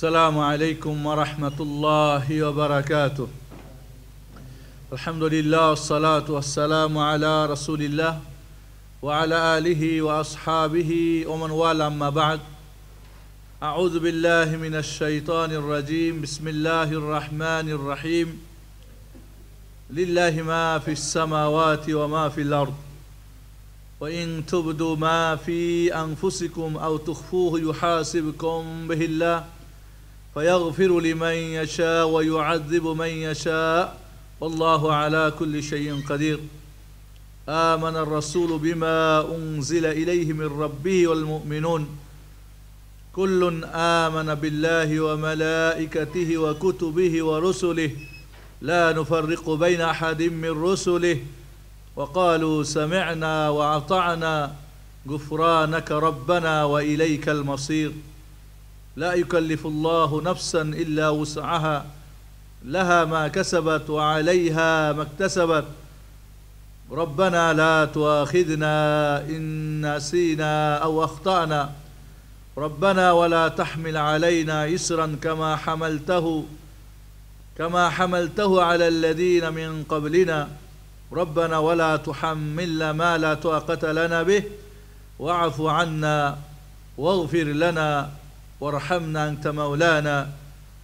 السلام عليكم ورحمة الله وبركاته. الحمد لله والصلاة والسلام على رسول الله وعلى آله وأصحابه ومن والاه، أما بعد. أعوذ بالله من الشيطان الرجيم. بسم الله الرحمن الرحيم. لله ما في السماوات وما في الأرض وإن تبدوا ما في أنفسكم أو تخفوه يحاسبكم به الله فيغفر لمن يشاء ويعذب من يشاء والله على كل شيء قدير. آمن الرسول بما أنزل إليه من ربه والمؤمنون كل آمن بالله وملائكته وكتبه ورسله لا نفرق بين أحد من رسله وقالوا سمعنا وأطعنا غفرانك ربنا وإليك المصير. لا يكلف الله نفسا إلا وسعها لها ما كسبت وعليها ما اكتسبت ربنا لا تؤاخذنا إن نسينا أو أخطأنا ربنا ولا تحمل علينا إصرا كما حملته على الذين من قبلنا ربنا ولا تحملنا ما لا طاقة لنا به واعف عنا واغفر لنا وارحمنا أنت مولانا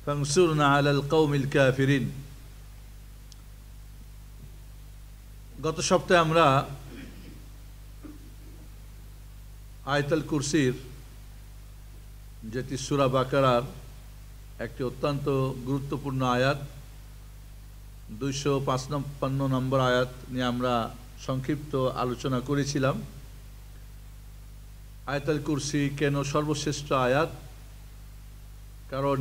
فانصرنا على القوم الكافرين. গত সপ্তাহে আমরা আয়াতুল কুরসির, যেটি সূরা বাকারার একটি অত্যন্ত গুরুত্বপূর্ণ আয়াত, 255 নম্বর আয়াত নিয়ে আমরা সংক্ষিপ্ত আলোচনা করেছিলাম। আয়াতুল কুরসি কেন সর্বশ্রেষ্ঠ আয়াত? কারণ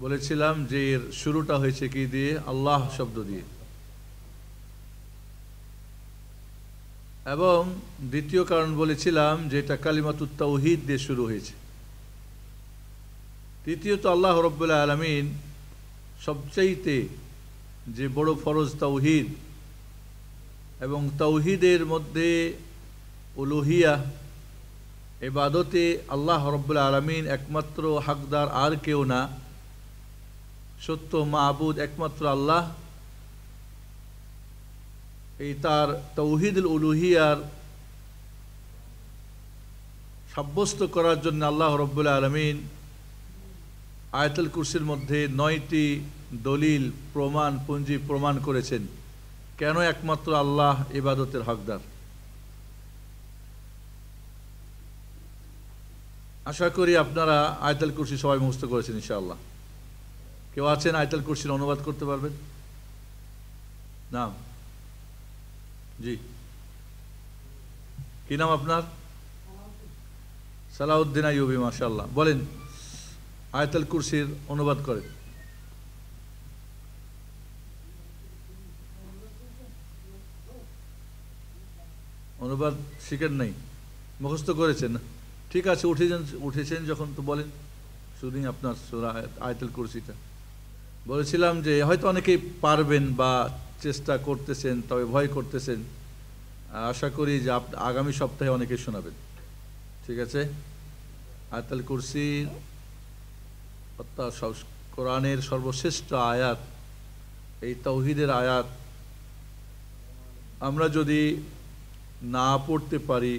বলেছিলাম যে এর শুরুটা হয়েছে কি দিয়ে? আল্লাহ শব্দ দিয়ে। এবং দ্বিতীয় কারণ বলেছিলাম যে এটা কালিমাতুত তাওহীদ দিয়ে শুরু হয়েছে। তৃতীয়ত আল্লাহ রাব্বুল আলামিন সবচাইতে যে বড় ফরজ তাওহীদ, এবং তাওহীদের মধ্যে উলুহিয়া ইবাদতে আল্লাহ রাব্বুল আলামিন একমাত্র হকদার, আর কেউ না। সত্য মাবুদ একমাত্র আল্লাহ। এই তার তাওহীদুল উলুহিয়ার সাব্যস্ত করার জন্য আল্লাহ রাব্বুল আলামিন আয়াতুল কুরসির মধ্যে 9টি দলিল পুঞ্জি প্রমাণ করেছেন কেন একমাত্র আল্লাহ ইবাদতের হকদার। আশা করি আপনারা আয়াতুল কুরসি সবাই মুখস্থ করেছেন ইনশাআল্লাহ। কেউ আছেন আয়াতুল কুরসির অনুবাদ করতে পারবেন? নাম? জি, কি নাম আপনার? সালাউদ্দিন আইয়ুবী, মাশাআল্লাহ। বলেন, আয়াতুল কুরসির অনুবাদ করেন। অনুবাদ শিখেন নাই, মুখস্থ করেছেন? ঠিক আছে, উঠেছেন যখন তো বলেন শুনি আপনার সূরা আয়াতুল কুরসিটা। বলেছিলাম যে হয়তো অনেকেই পারবেন বা চেষ্টা করতেছেন, তবে ভয় করতেছেন। আশা করি যে আগামী সপ্তাহে অনেকেই শোনাবেন। ঠিক আছে? আয়াতুল কুরসি অর্থাৎ কোরআনের সর্বশ্রেষ্ঠ আয়াত, এই তাওহীদের আয়াত। আমরা যদি না পড়তে পারি,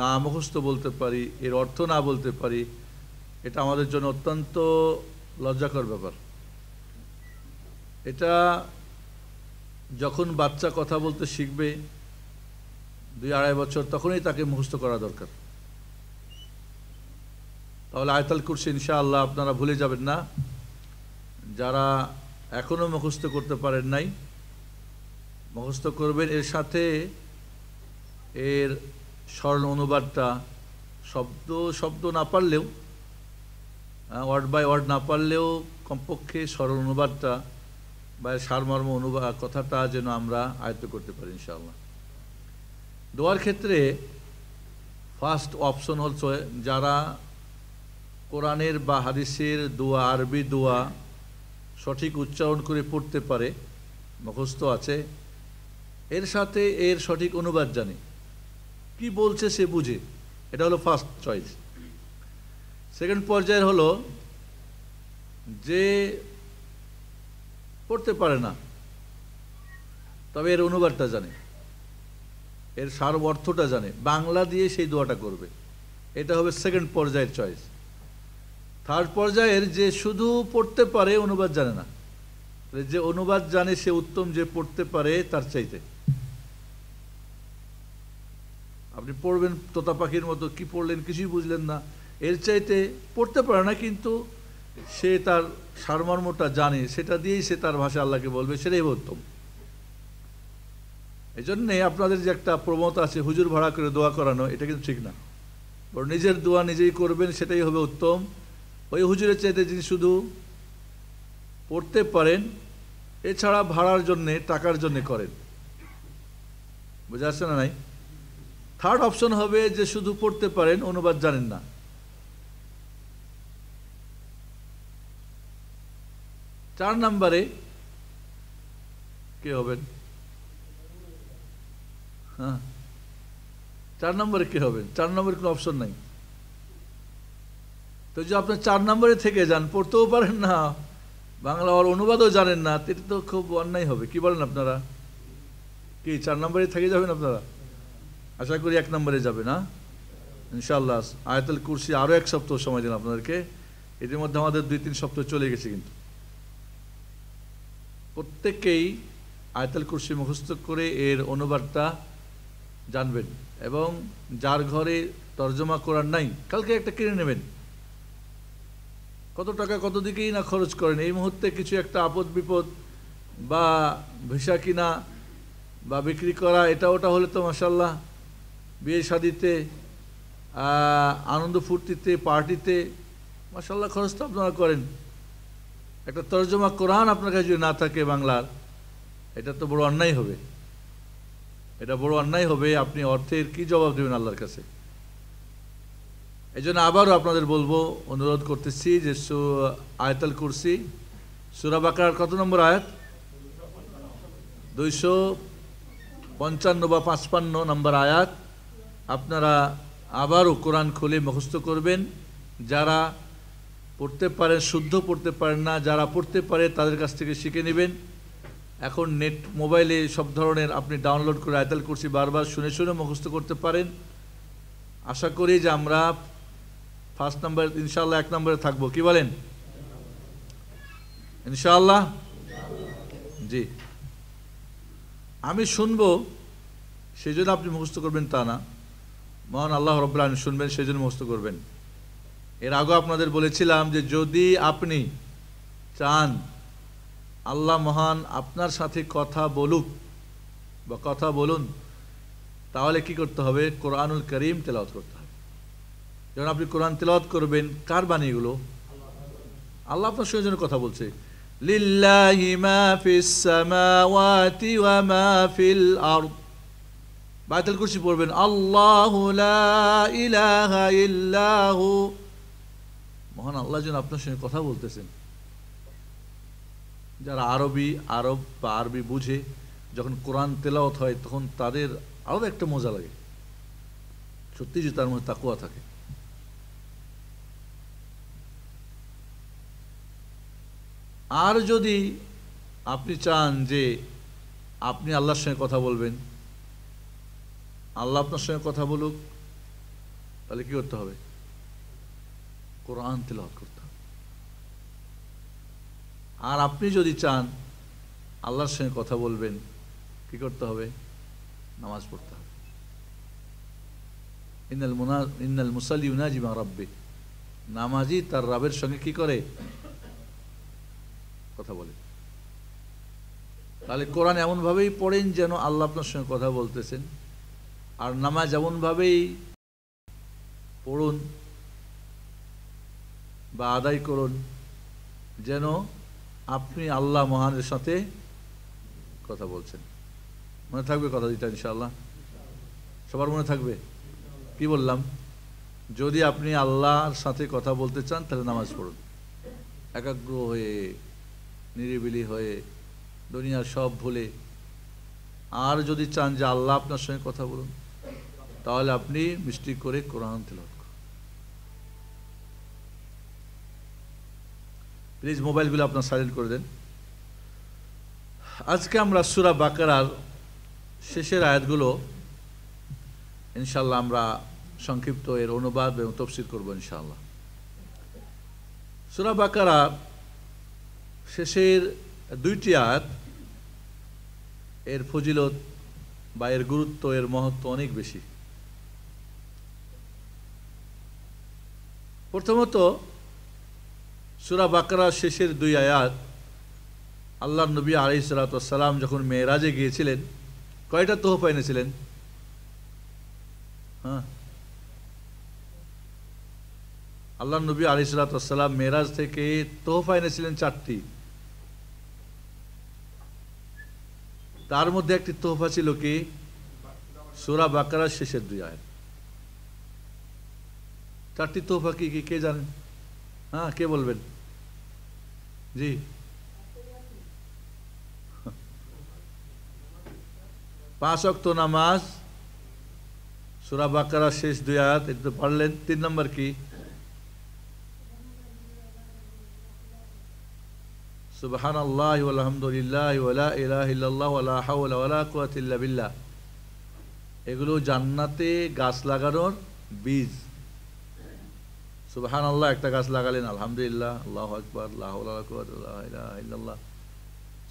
না মুখস্থ বলতে পারি, এর অর্থ না বলতে পারি, এটা আমাদের জন্য অত্যন্ত লজ্জাকর ব্যাপার। এটা যখন বাচ্চা কথা বলতে শিখবে 2-2.5 বছর, তখনই তাকে মুখস্থ করা দরকার। তাহলে আয়াতুল কুরসি ইনশাআল্লাহ আপনারা ভুলে যাবেন না। যারা এখনো মুখস্থ করতে পারেন নাই, মুখস্থ করবেন। এর সাথে এর সরল অনুবাদটা, শব্দ না পারলেও, ওয়ার্ড বাই ওয়ার্ড না পারলেও, কমপক্ষে সরল অনুবাদটা বা সারমর্ম অনুবাদ কথাটা যেন আমরা আয়ত্ত করতে পারি ইনশাআল্লাহ। দোয়ার ক্ষেত্রে ফার্স্ট অপশন হচ্ছে যারা কোরআনের বা হাদিসের দোয়া, আরবি দোয়া সঠিক উচ্চারণ করে পড়তে পারে, মুখস্থ আছে, এর সাথে এর সঠিক অনুবাদ জানে, কি বলছে সে বুঝে, এটা হলো ফার্স্ট চয়েস। সেকেন্ড পর্যায়ের হলো যে পড়তে পারে না, তবে এর অনুবাদটা জানে, এর সার অর্থটা জানে, বাংলা দিয়ে সেই দোয়াটা করবে। এটা হবে সেকেন্ড পর্যায়ের চয়েস। থার্ড পর্যায়ের যে শুধু পড়তে পারে, অনুবাদ জানে না, যে অনুবাদ জানে সে উত্তম, যে পড়তে পারে তার চাইতে। আপনি পড়বেন তোতা পাখির মতো, কি পড়লেন কিছুই বুঝলেন না, এর চাইতে পড়তে পারে না কিন্তু সে তার সারমর্মটা জানে, সেটা দিয়েই সে তার ভাষা আল্লাহকে বলবে, সেটাই উত্তম। এই জন্যে আপনাদের যে একটা প্রবণতা আছে হুজুর ভাড়া করে দোয়া করানো, এটা কিন্তু ঠিক না। বরং নিজের দোয়া নিজেই করবেন, সেটাই হবে উত্তম। ওই হুজুরের চাইতে যিনি শুধু পড়তে পারেন, এছাড়া ভাড়ার জন্যে, টাকার জন্যে করেন। বুঝে আসছে না? নাই। থার্ড অপশন হবে যে শুধু পড়তে পারেন, অনুবাদ জানেন না। চার নম্বরে কে হবেন? হ্যাঁ, 4 নম্বরে কে হবেন? 4 নম্বরে কোনো অপশন নাই। তো যে আপনার 4 নম্বরে থেকে যান, পড়তেও পারেন না, বাংলা আর অনুবাদও জানেন না, এটা তো খুব অন্যায় হবে। কি বলেন আপনারা? কি 4 নম্বরে থেকে যাবেন আপনারা? আশা করি 1 নম্বরে যাবে না ইনশাআল্লাহ। আয়াতুল কুরসি আরও 1 সপ্তাহ সময় দিন আপনাদেরকে। এর মধ্যে আমাদের 2-3 সপ্তাহ চলে গেছে। কিন্তু প্রত্যেককেই আয়াতুল কুরসি মুখস্থ করে এর অনুবাদটা জানবেন, এবং যার ঘরে তর্জমা করার নাই, কালকে একটা কিনে নেবেন। কত টাকা কত দিকেই না খরচ করেন, এই মুহূর্তে কিছু একটা আপদ বিপদ বা ভিসা কিনা বা বিক্রি করা, এটা ওটা হলে তো মাশাআল্লাহ বিয়ে শাদিতে, আনন্দ ফুর্তিতে, পার্টিতে মাশাআল্লাহ খরচ তো আপনারা করেন। একটা তর্জমা কোরআন আপনার কাছে যদি না থাকে বাংলার, এটা তো বড় অন্যায় হবে। এটা বড় অন্যায় হবে। আপনি অর্থের কি জবাব দেবেন আল্লাহর কাছে? এই জন্য আবারও আপনাদের বলবো, অনুরোধ করতেছি যে আয়াতুল কুরসি সূরা বাকারার কত নম্বর আয়াত? 255 বা 55 নম্বর আয়াত। আপনারা আবারও কোরআন খুলে মুখস্থ করবেন। যারা পড়তে পারেন, শুদ্ধ পড়তে পারেন না, যারা পড়তে পারে তাদের কাছ থেকে শিখে নেবেন। এখন নেট, মোবাইলে সব ধরনের আপনি ডাউনলোড করে আয়াতুল কুরসি বারবার শুনে শুনে মুখস্থ করতে পারেন। আশা করি যে আমরা ফার্স্ট নাম্বার ইনশাআল্লাহ 1 নম্বরে থাকবো। কি বলেন? ইনশাআল্লাহ। জি, আমি শুনবো সেই জন্য আপনি মুখস্থ করবেন তা না, মহান আল্লাহ রাব্বুল আলামিন শুনবেন সেই জন্য মুখস্থ করবেন। এর আগে আপনাদের বলেছিলাম যে যদি আপনি চান আল্লাহ মহান আপনার সাথে কথা বলুক বা কথা বলুন, তাহলে কি করতে হবে? কোরআনুল কারীম তেলাওয়াত করতে হবে। যখন আপনি কোরআন তেলাওয়াত করবেন, কার বাণী এগুলো? আল্লাহ আপনার সঙ্গে জন্য কথা বলছে। লিল্লাহি মা ফিস সামাওয়াতি ওয়া মা ফিল আরদ। আয়াতুল কুরসি পড়বেন, আল্লাহু লা ইলাহা ইল্লাহু। মহান আল্লাহ যেন আপনার সঙ্গে কথা বলতেছেন। যারা আরব বা আরবি বুঝে, যখন কোরআন তেলাওয়াত হয় তখন তাদের আরও একটা মজা লাগে, সত্যি যে তার মধ্যে তাকওয়া থাকে। আর যদি আপনি চান যে আপনি আল্লাহর সঙ্গে কথা বলবেন, আল্লাহ আপনার সঙ্গে কথা বলুক, তাহলে কি করতে হবে? কোরআন তেলাওয়াত করতে হবে। আর আপনি যদি চান আল্লাহর সঙ্গে কথা বলবেন, কি করতে হবে? নামাজ পড়তে হবে। ইন্নাল মুসাল্লি ইউনাজি মা রাব্বি। নামাজি তার রবের সঙ্গে কি করে? কথা বলে। তাহলে কোরআন এমনভাবেই পড়েন যেন আল্লাহ আপনার সঙ্গে কথা বলতেছেন, আর নামাজ এমনভাবেই পড়ুন বা আদায় করুন যেন আপনি আল্লাহ মহানের সাথে কথা বলছেন। মনে থাকবে কথা দিটা ইনশাআল্লাহ? সবার মনে থাকবে? কি বললাম? যদি আপনি আল্লাহর সাথে কথা বলতে চান তাহলে নামাজ পড়ুন, একাগ্র হয়ে, নিরিবিলি হয়ে, দুনিয়ার সব ভুলে। আর যদি চান যে আল্লাহ আপনার সঙ্গে কথা বলুন, তাহলে আপনি মিষ্টি করে কোরআন তেলাওয়াত করুন। প্লিজ মোবাইলগুলো আপনার সাইলেন্ট করে দেন। আজকে আমরা সূরা বাকারার শেষের আয়াতগুলো ইনশাআল্লাহ আমরা সংক্ষিপ্ত এর অনুবাদ এবং তাফসীর করব ইনশাআল্লাহ। সূরা বাকারা শেষের দুইটি আয়াত এর ফজিলত বা এর গুরুত্ব, এর মহত্ব অনেক বেশি। প্রথমত সূরা বাকারার শেষের দুই আয়াত, আল্লাহর নবী আলাইহিস সালাতু ওয়াস সালাম যখন মেরাজে গিয়েছিলেন কয়টা তোহফা এনেছিলেন? আল্লাহর নবী আলাইহিস সালাতু ওয়াস সালাম মেরাজ থেকে তোহফা এনেছিলেন 4টি। তার মধ্যে একটি তোহফা ছিল কি? সূরা বাকারার শেষের দুই আয়াত। 4টি তোহফা কি কি কে জানেন? কে বলবেন? জি, 5 ওয়াক্ত নামাজ, সূরা বাকারার শেষ দুই আয়াত, এটা তো পড়লেন। 3 নম্বর কি? সুবহানাল্লাহি ওয়াল হামদুলিল্লাহি ওয়া লা ইলাহা ইল্লাল্লাহু ওয়া লা হাওলা ওয়া লা কুওয়াতা ইল্লা বিল্লাহ। এগুলো জান্নাতে গাছ লাগানোর বীজ। সুবহানাল্লাহ একটা গাছ লাগালেন, আলহামদুলিল্লাহ, আল্লাহু আকবার, লা হাওলা ওয়া লা কুওয়াতা ইল্লা বিল্লাহ,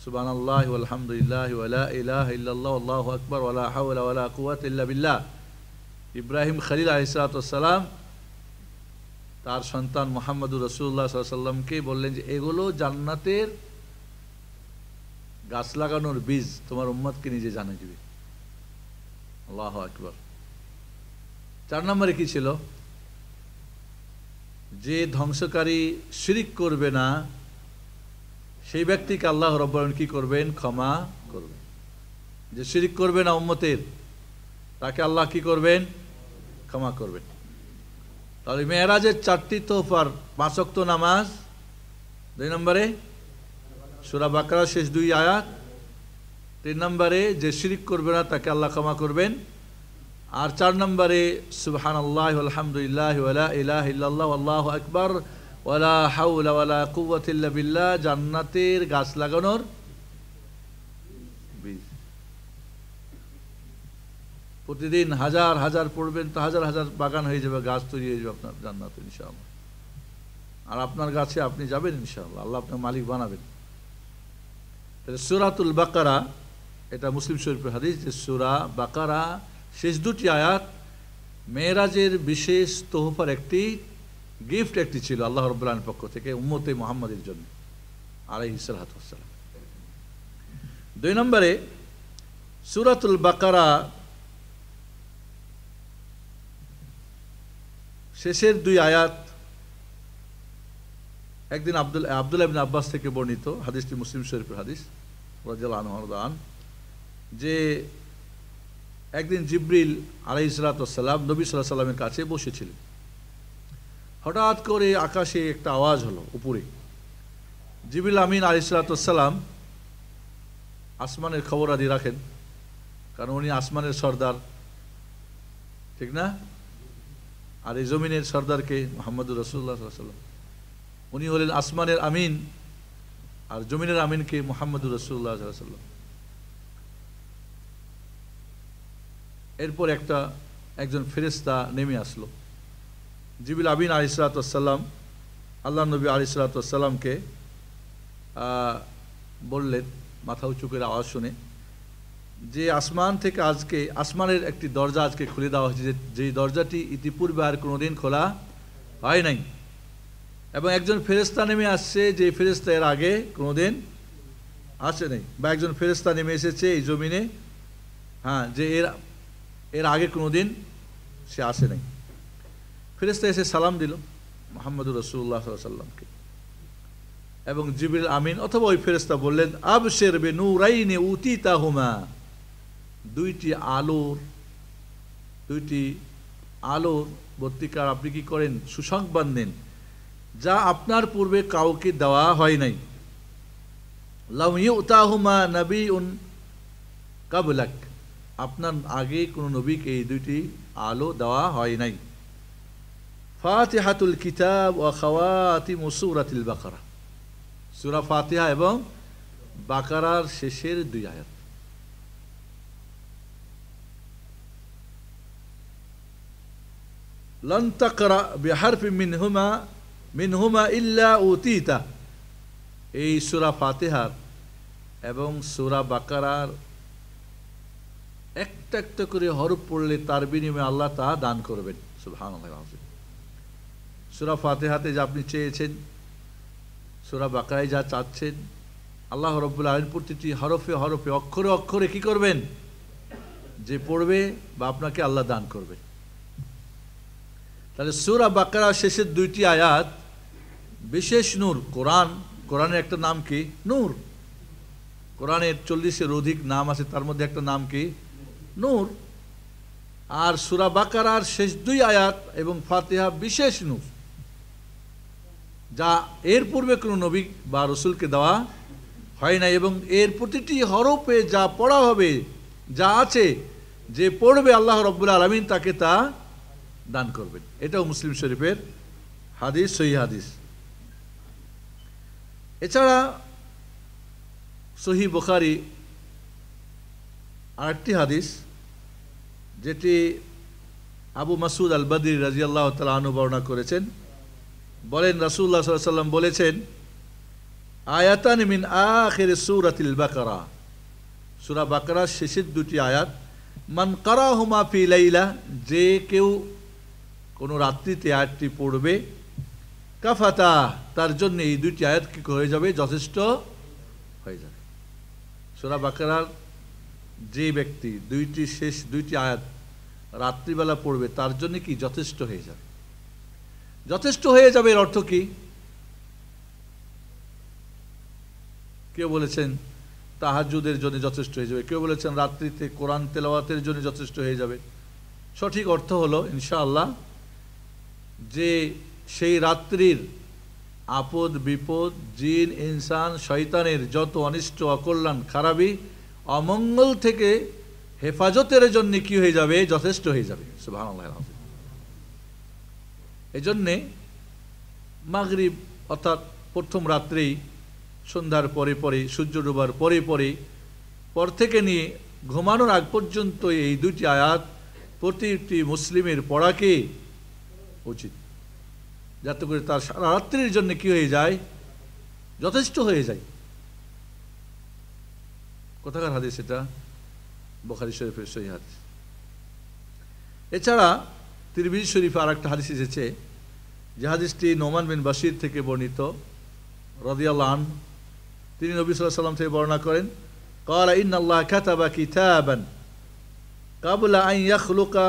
সুবহানাল্লাহি ওয়াল হামদুলিল্লাহি ওয়া লা ইলাহা ইল্লাল্লাহু আল্লাহু আকবার ওয়া লা হাওলা ওয়া লা কুওয়াতা ইল্লা বিল্লাহ। ইব্রাহিম খলিল আলাইহিস সালাতু ওয়াস সালাম তার সন্তান মুহাম্মদুর রাসূলুল্লাহ সাল্লাল্লাহু আলাইহি ওয়াসাল্লামকে বললেন যে এগুলো জান্নাতের গাছ লাগানোর বীজ, তোমার উম্মতকে নিজে জানিয়ে দিবে। আল্লাহু আকবার। 4 নম্বরে কি ছিল? যে ধ্বংসকারী শিরিক করবে না সেই ব্যক্তিকে আল্লাহ রাব্বুল আলামিন কি করবেন? ক্ষমা করবেন। যে শিরিক করবে না উম্মতের, তাকে আল্লাহ কি করবেন? ক্ষমা করবেন। তাহলে মেরাজের 4টি তোহফার 5 ওয়াক্ত নামাজ, 2 নম্বরে সূরা বাকারার শেষ 2 আয়াত, 3 নম্বরে যে শিরিক করবে না তাকে আল্লাহ ক্ষমা করবেন, আর 4 নম্বরে সুবহানাল্লাহি ওয়াল হামদুলিল্লাহি ওয়া লা ইলাহা ইল্লাল্লাহু আল্লাহু আকবার ওয়া লা হাওলা ওয়া লা কুওয়াতা ইল্লা বিল্লাহ, জান্নাতের গাছ লাগানোর বীজ। প্রতিদিন হাজার হাজার পড়বেন তো হাজার হাজার বাগান হয়ে যাবে, গাছ তৈরি হয়ে যাবে আপনার জান্নাতে ইনশাআল্লাহ। আর আপনার গাছে আপনি যাবেন ইনশাআল্লাহ, আল্লাহ আপনার মালিক বানাবেন। তাহলে সূরাতুল বাকারা, এটা মুসলিম শরীফের হাদিস, যে সূরা বাকারা শেষ 2টি আয়াত মেরাজের বিশেষ তোহফার একটি গিফট, একটি ছিল আল্লাহ রাব্বুল আলামিনের পক্ষ থেকে উম্মতে মুহাম্মাদের জন্য আলাইহিস সালাতু ওয়াস সালাম। 2 নম্বরে সূরাতুল বাকারা শেষের 2 আয়াত, একদিন আব্দুল্লাহ ইবনে আব্বাস থেকে বর্ণিত, হাদিসটি মুসলিম শরীফের হাদিস রাদিয়াল্লাহু আনহু, যে একদিন জিবরিল আলাইহিস সালাতু ওয়াস সালাম নবী সাল্লাল্লাহু আলাইহি সাল্লামের কাছে বসেছিলেন। হঠাৎ করে আকাশে একটা আওয়াজ হলো উপরে। জিবরিল আমিন আলাইহিস সালাতু ওয়াস সালাম আসমানের খবর আদি রাখেন, কারণ উনি আসমানের সর্দার, ঠিক না? আর এই জমিনের সর্দারকে মুহাম্মদুর রাসূলুল্লাহ সাল্লাল্লাহু আলাইহি ওয়াসাল্লাম, উনি হলেন আসমানের আমিন, আর জমিনের আমিনকে মুহাম্মদুর রাসূলুল্লাহ সাল্লাল্লাহু আলাইহি ওয়াসাল্লাম। এরপর একজন ফেরেশতা নেমে আসলো। জিবরিল আমিন আলাইহিস সালাতু ওয়াস সালাম আল্লাহ নবী আলাইহিস সালাতু ওয়াস সালামকে বললেন, মাথা উঁচু করে আওয়াজ শুনে, যে আসমান থেকে আজকে আসমানের একটি দরজা আজকে খুলে দেওয়া হয়েছে, যেই দরজাটি ইতিপূর্বে আর কোনোদিন খোলা হয় নাই, এবং একজন ফেরেশতা নেমে আসছে, যে ফেরেশতা এর আগে কোনোদিন আসে নাই, বা একজন ফেরেশতা নেমে এসেছে এই জমিনে, যে এর আগে কোনোদিন সে আসে নাই। ফেরেশতা এসে সালাম দিল মুহাম্মদুর রাসূলুল্লাহ সাল্লাল্লাহু আলাইহি ওয়াসাল্লামকে, এবং জিবরিল আমিন অথবা ওই ফেরেশতা বললেন, আবশির বিনূরাইনি উতিতাহুমা, 2টি আলোর বর্তিকার আপনি কি করেন? সুসংবাদ নেন, যা আপনার পূর্বে কাউকে দেওয়া হয় নাই। লাম ইউতাহুমা নাবিয়ুন কাবলাক, আপনার আগে কোনো নবীকে এই 2টি আলো দেওয়া হয় নাই। ফাতিহাতুল কিতাব ওয়া খাওয়াতিমু সূরাতিল বাকারা, সূরা ফাতিহা এবং বাকারার শেষের 2 আয়াত। লান তাকরা বিহারফিন মিনহুমা ইল্লা উতিতা, এই সূরা ফাতিহার এবং সূরা বাকারার একটা একটা করে হরফ পড়লে তার বিনিময়ে আল্লাহ তা দান করবেন। সুবহানাল্লাহ। সূরা ফাতিহাতে যা আপনি চেয়েছেন, সূরা বাকারায় যা চাচ্ছেন, আল্লাহ রাব্বুল আলামিন প্রতিটি হরফে হরফে অক্ষরে অক্ষরে কি করবেন, যে পড়বে বা আপনাকে আল্লাহ দান করবে। তাহলে সূরা বাকারার শেষের 2টি আয়াত বিশেষ নূর। কোরআনের একটা নাম কি? নূর। কোরআনের 40-এর অধিক নাম আছে, তার মধ্যে একটা নাম কি? নূর। আর সূরা বাকারার শেষ 2 আয়াত এবং ফাতিহা বিশেষ নূর, যা এর পূর্বে কোনো নবী বা রাসূলকে দেওয়া হয় না। এবং এর প্রতিটি হরফে যা পড়া হবে, যা আছে, যে পড়বে আল্লাহ রাব্বুল আলামিন তাকে তা দান করবেন। এটাও মুসলিম শরীফের হাদিস, সহিহ হাদিস। এছাড়া সহিহ বুখারী আরেকটি হাদিস, যেটি আবু মাসউদ আল বদরি রাদিয়াল্লাহু তাআলা আনহু বর্ণনা করেছেন। বলেন, রাসূলুল্লাহ সাল্লাল্লাহু আলাইহি ওয়াসাল্লাম বলেছেন, আয়াতান মিন আখির সূরাতিল বাকারা, সূরা বাকারার শেষের 2টি আয়াত, মান কারাহুমা ফি লাইলা, যে কেউ কোনো রাত্রিতে আয়াতটি পড়বে, কাফাতা, তার জন্য এই 2টি আয়াত কি হয়ে যাবে, যথেষ্ট হয়ে যাবে। সূরা বাকারার যে ব্যক্তি শেষ 2টি আয়াত রাত্রিবেলা পড়বে, তার জন্য কি যথেষ্ট হয়ে যাবে। যথেষ্ট হয়ে যাবে এর অর্থ কি? কেউ বলেছেন তাহাজ্জুদের জন্য যথেষ্ট হয়ে যাবে, কেউ বলেছেন রাত্রিতে কোরআন তেলাওয়াতের জন্য যথেষ্ট হয়ে যাবে। সঠিক অর্থ হলো ইনশাআল্লাহ যে সেই রাত্রির আপদ বিপদ, জিন ইনসান শয়তানের যত অনিষ্ট অকল্যাণ খারাপি অমঙ্গল থেকে হেফাজতের জন্য কি হয়ে যাবে, যথেষ্ট হয়ে যাবে। সুবহানাল্লাহ। এই জন্যে মাগরিব অর্থাৎ প্রথম রাত্রেই, সন্ধ্যার পরে পরে, সূর্য ডোবার পরে পরে, পর থেকে নিয়ে ঘুমানোর আগ পর্যন্ত এই 2টি আয়াত প্রতিটি মুসলিমের পড়াকে উচিত, যাতে করে তার সারা রাত্রির জন্য কি হয়ে যায়, যথেষ্ট হয়ে যায়। কোথাকার হাদিস এটা? বুখারী শরীফের সহিহ হাদিস। এছাড়া তিরমিজি শরীফে আর একটা হাদিস এসেছে, যে হাদিসটি নোমান বিন বাশির থেকে বর্ণিত রাদিয়াল্লাহু আনহু। তিনি নবী সাল্লাল্লাহু আলাইহি ওয়াসাল্লাম থেকে বর্ণনা করেন, ক্বালা ইন্নাল্লাহ কাতাবা কিতাবান ক্বাবলা আন ইয়াখলুকা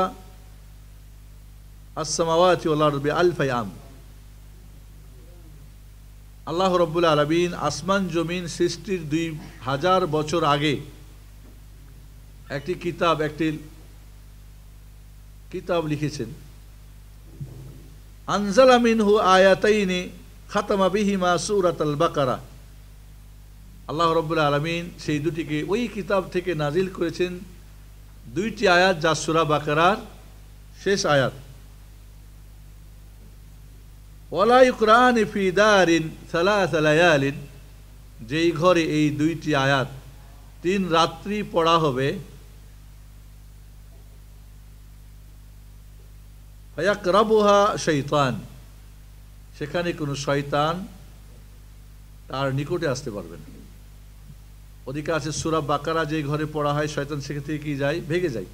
আস-সামাওয়াতি ওয়াল আরদ বিআলফি আম। আল্লাহ রাব্বুল আলামিন আসমান জমিন সৃষ্টির 2000 বছর আগে একটি কিতাব লিখেছেন। আনজালা মিনহু আয়াতাইনি খাতামা বিহিমা সূরাতুল বাকারা। আল্লাহ রাব্বুল আলামিন সেই দুটিকে ওই কিতাব থেকে নাজিল করেছেন 2টি আয়াত, যা সূরা বাকারার শেষ আয়াত। ওয়ালা ইকরানি ফি দারিন সালাসা লায়ালিন, যেই ঘরে এই 2টি আয়াত 3 রাত্রি পড়া হবে, ফায়াকরাবুহা শাইতান, সেখানে কোনো শয়তান তার নিকটে আসতে পারবে না। ওদিকে আছে সূরা বাকারা, যে ঘরে পড়া হয় শয়তান সেখান থেকে কি যায়, ভেগে যায়।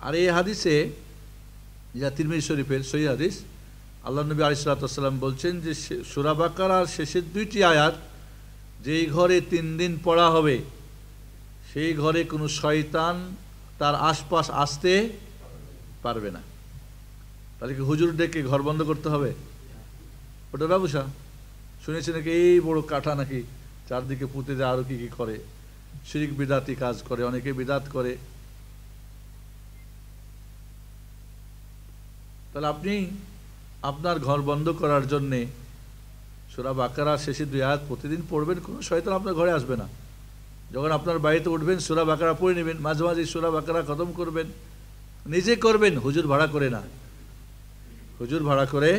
আর এই হাদিসে, যা তিরমিজি শরীফের সহিহ হাদিস, আল্লাহ নবী আলাইহিস সালাতু ওয়াস সালাম বলছেন যে সূরা বাকারার শেষের 2টি আয়াত যেই ঘরে 3 দিন পড়া হবে, সেই ঘরে কোনো শয়তান তার আশপাশ আসতে পারবে না। তাহলে কি হুজুর ডেকে ঘর বন্ধ করতে হবে? ওটা ব্যবসা। শুনেছি নাকি এই বড় কাঠা নাকি চারদিকে পুঁতে দেয়, আরো কি কি করে, শিরক বিদাতি কাজ করে, অনেকে বিদাত করে। তাহলে আপনি আপনার ঘর বন্ধ করার জন্যে সূরা বাকারার শেষে 2 আয়াত প্রতিদিন পড়বেন, কোনো শয়তান আপনার ঘরে আসবে না। যখন আপনার বাড়িতে উঠবেন সূরা বাকারা পড়ে নেবেন, মাঝে মাঝে সূরা বাকারা খতম করবেন, নিজে করবেন, হুজুর ভাড়া করে না, হুজুর ভাড়া করে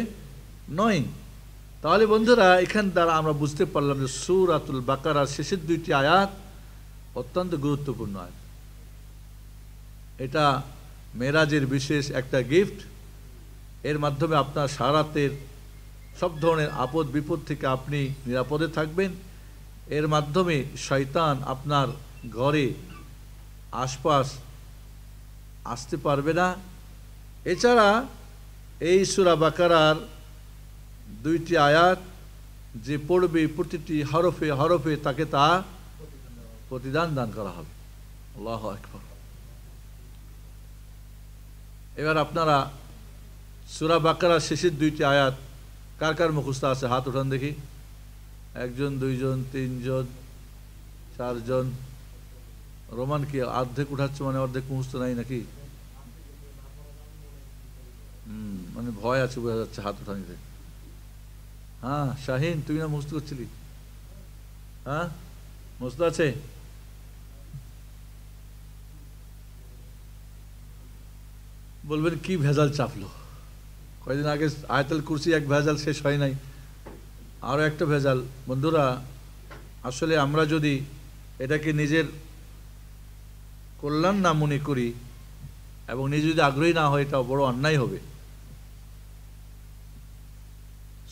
নয়। তাহলে বন্ধুরা এখান দ্বারা আমরা বুঝতে পারলাম যে সূরাতুল বাকারার শেষের দুইটি আয়াত অত্যন্ত গুরুত্বপূর্ণ আয়াত। এটা মেরাজের বিশেষ একটা গিফট। এর মাধ্যমে আপনার সারাতের সব ধরনের আপদ বিপদ থেকে আপনি নিরাপদে থাকবেন। এর মাধ্যমে শয়তান আপনার ঘরে আশপাশ আসতে পারবে না। এছাড়া এই সূরা বাকারার দুইটি আয়াত যে পড়বে প্রতিটি হরফে হরফে তাকে তা প্রতিদান দান করা হবে। আল্লাহু আকবার। এবার আপনারা সূরা বাকারার শেষের দুইটি আয়াত কার কার মুখস্থ আছে হাত উঠান দেখি। একজন, দুইজন, তিনজন, চারজন। রোমান কি অর্ধেক উঠাচ্ছে মানে অর্ধেক মুখস্থ নাই নাকি? মানে ভয় আছে বোঝা যাচ্ছে হাত উঠানিতে। হ্যাঁ শাহিন, তুই না মুখস্থ করছিলি? হ্যাঁ মুখস্থ আছে? বলবেন কি ভেজাল চাপলো। কয়েকদিন আগে আয়াতুল কুরসি এক ভেজাল শেষ হয় নাই, আরও একটা ভেজাল। বন্ধুরা আসলে আমরা যদি এটাকে নিজের কল্যাণ না মনে করি এবং নিজে যদি আগ্রহী না হয়, এটা বড় অন্যায় হবে।